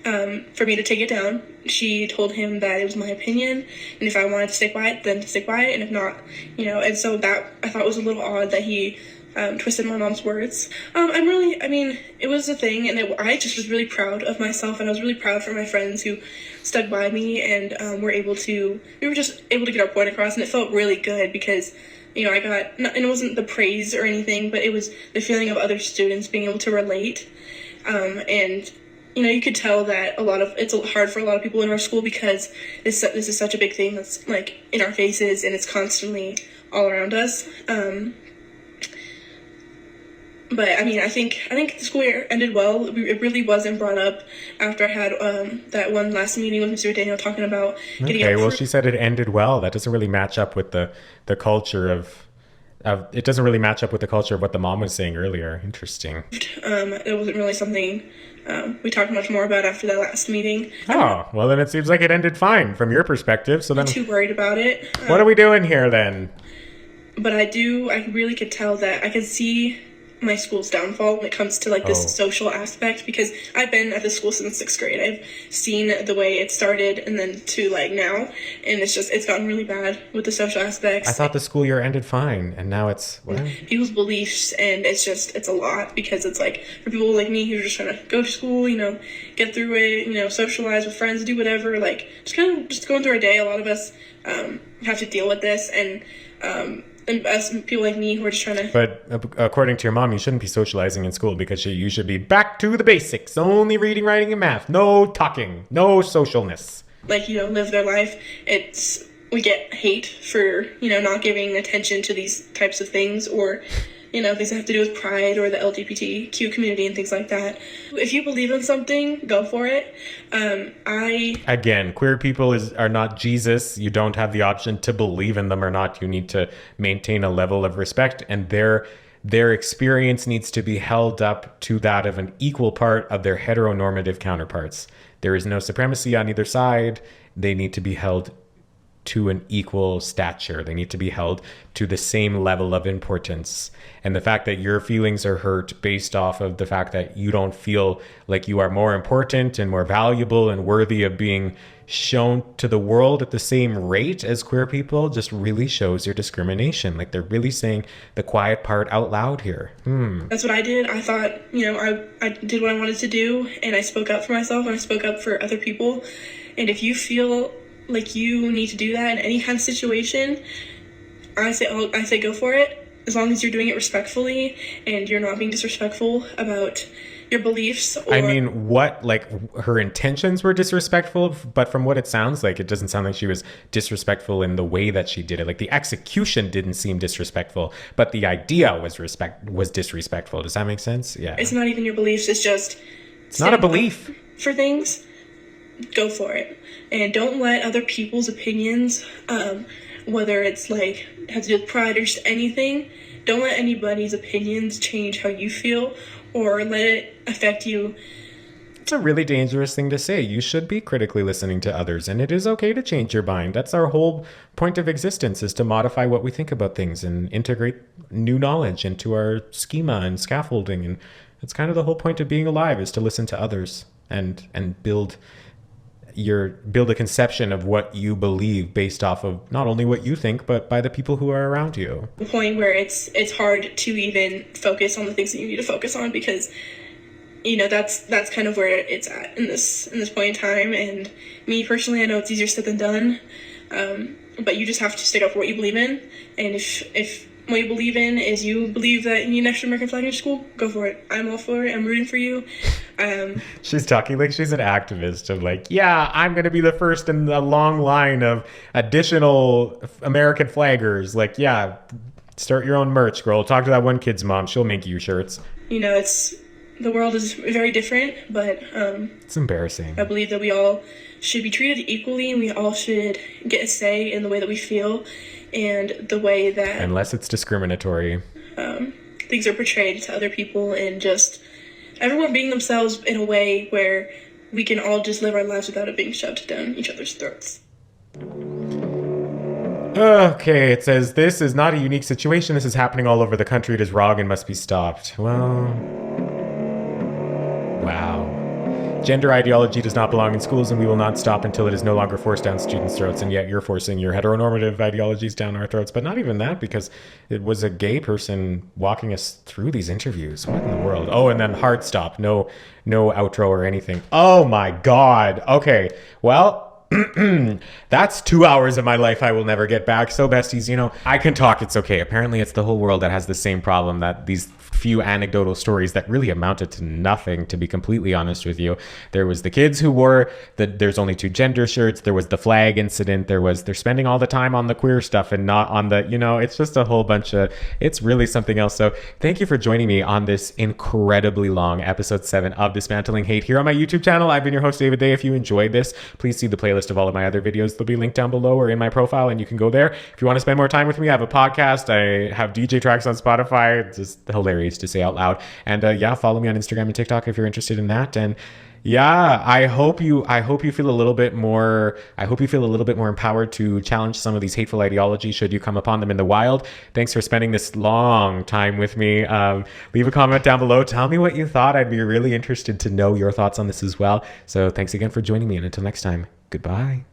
for me to take it down. She told him that it was my opinion, and if I wanted to stay quiet, then to stay quiet, and if not, and so that I thought was a little odd that he twisted my mom's words. It was a thing, and I just was really proud of myself, and I was really proud for my friends who stuck by me, and we were just able to get our point across, and it felt really good because, I got, and it wasn't the praise or anything, but it was the feeling of other students being able to relate, and you could tell that it's hard for a lot of people in our school because this is such a big thing that's like in our faces and it's constantly all around us. But I think the school year ended well. It really wasn't brought up after I had that one last meeting with Mr. Daniel talking about getting. Okay, well, she said it ended well. That doesn't really match up with the culture of. It doesn't really match up with the culture of what the mom was saying earlier. Interesting. It wasn't really something we talked much more about after that last meeting. Oh, well, then it seems like it ended fine from your perspective. So then, I'm too worried about it. What are we doing here then? But I really could tell that I could see my school's downfall when it comes to this social aspect, because I've been at the school since 6th grade. I've seen the way it started and then to now, and it's gotten really bad with the social aspects. I thought the school year ended fine, and now it's what? People's beliefs, and it's a lot, because it's for people like me who are just trying to go to school, get through it, socialize with friends, do whatever, just going through our day. A lot of us have to deal with this, and us people like me who are just trying to. But according to your mom, you shouldn't be socializing in school because you should be back to the basics. Only reading, writing, and math. No talking. No socialness. Live their life. We get hate for, not giving attention to these types of things, or, things that have to do with pride or the LGBTQ community and things like that. If you believe in something, go for it. Again, queer people are not Jesus. You don't have the option to believe in them or not. You need to maintain a level of respect, and their experience needs to be held up to that of an equal part of their heteronormative counterparts. There is no supremacy on either side. They need to be held to an equal stature. They need to be held to the same level of importance. And the fact that your feelings are hurt based off of the fact that you don't feel like you are more important and more valuable and worthy of being shown to the world at the same rate as queer people just really shows your discrimination. They're really saying the quiet part out loud here. That's what I did. I thought, I did what I wanted to do, and I spoke up for myself, and I spoke up for other people. And if you feel like you need to do that in any kind of situation, I say go for it, as long as you're doing it respectfully and you're not being disrespectful about your beliefs. Her intentions were disrespectful, but from what it sounds like, it doesn't sound like she was disrespectful in the way that she did it. The execution didn't seem disrespectful, but the idea was disrespectful. Does that make sense? Yeah. It's not even your beliefs. It's not a belief. For things, go for it. And don't let other people's opinions, whether it's has to do with pride or just anything, don't let anybody's opinions change how you feel or let it affect you. It's a really dangerous thing to say. You should be critically listening to others, and it is okay to change your mind. That's our whole point of existence, is to modify what we think about things and integrate new knowledge into our schema and scaffolding. And it's kind of the whole point of being alive, is to listen to others and build a conception of what you believe based off of not only what you think, but by the people who are around you. The point where it's hard to even focus on the things that you need to focus on, because that's kind of where it's at in this point in time. And me personally, I know it's easier said than done, but you just have to stick up for what you believe in. And if what you believe in is you believe that you need an extra American flag in your school, go for it. I'm all for it. I'm rooting for you. She's talking like she's an activist of I'm going to be the first in the long line of additional American flaggers. Start your own merch, girl. Talk to that one kid's mom. She'll make you shirts. The world is very different, but it's embarrassing. I believe that we all should be treated equally, and we all should get a say in the way that we feel and the way that, unless it's discriminatory, things are portrayed to other people, and just everyone being themselves in a way where we can all just live our lives without it being shoved down each other's throats. Okay, it says, this is not a unique situation. This is happening all over the country. It is wrong and must be stopped. Well, wow. Gender ideology does not belong in schools, and we will not stop until it is no longer forced down students' throats. And yet you're forcing your heteronormative ideologies down our throats. But not even that, because it was a gay person walking us through these interviews. What in the world? Oh, and then hard stop. No outro or anything. Oh my God. Okay. Well, that's 2 hours of my life I will never get back. So besties, you know, I can talk. It's okay. Apparently it's the whole world that has the same problem, that these few anecdotal stories that really amounted to nothing, to be completely honest with you. There was the kids who wore the there's only two gender shirts. There was the flag incident. They're spending all the time on the queer stuff and not on the, you know, it's just a whole bunch of, it's really something else. So thank you for joining me on this incredibly long episode 7 of Dismantling Hate here on my YouTube channel. I've been your host, David Day. If you enjoyed this, please see the playlist of all of my other videos. They'll be linked down below or in my profile, and you can go there. If you want to spend more time with me, I have a podcast. I have DJ tracks on Spotify. It's just hilarious to say out loud. And yeah, follow me on Instagram and TikTok if you're interested in that. And yeah, I hope you feel a little bit more empowered to challenge some of these hateful ideologies should you come upon them in the wild. Thanks for spending this long time with me. Leave a comment down below. Tell me what you thought. I'd be really interested to know your thoughts on this as well. So thanks again for joining me, and until next time, goodbye.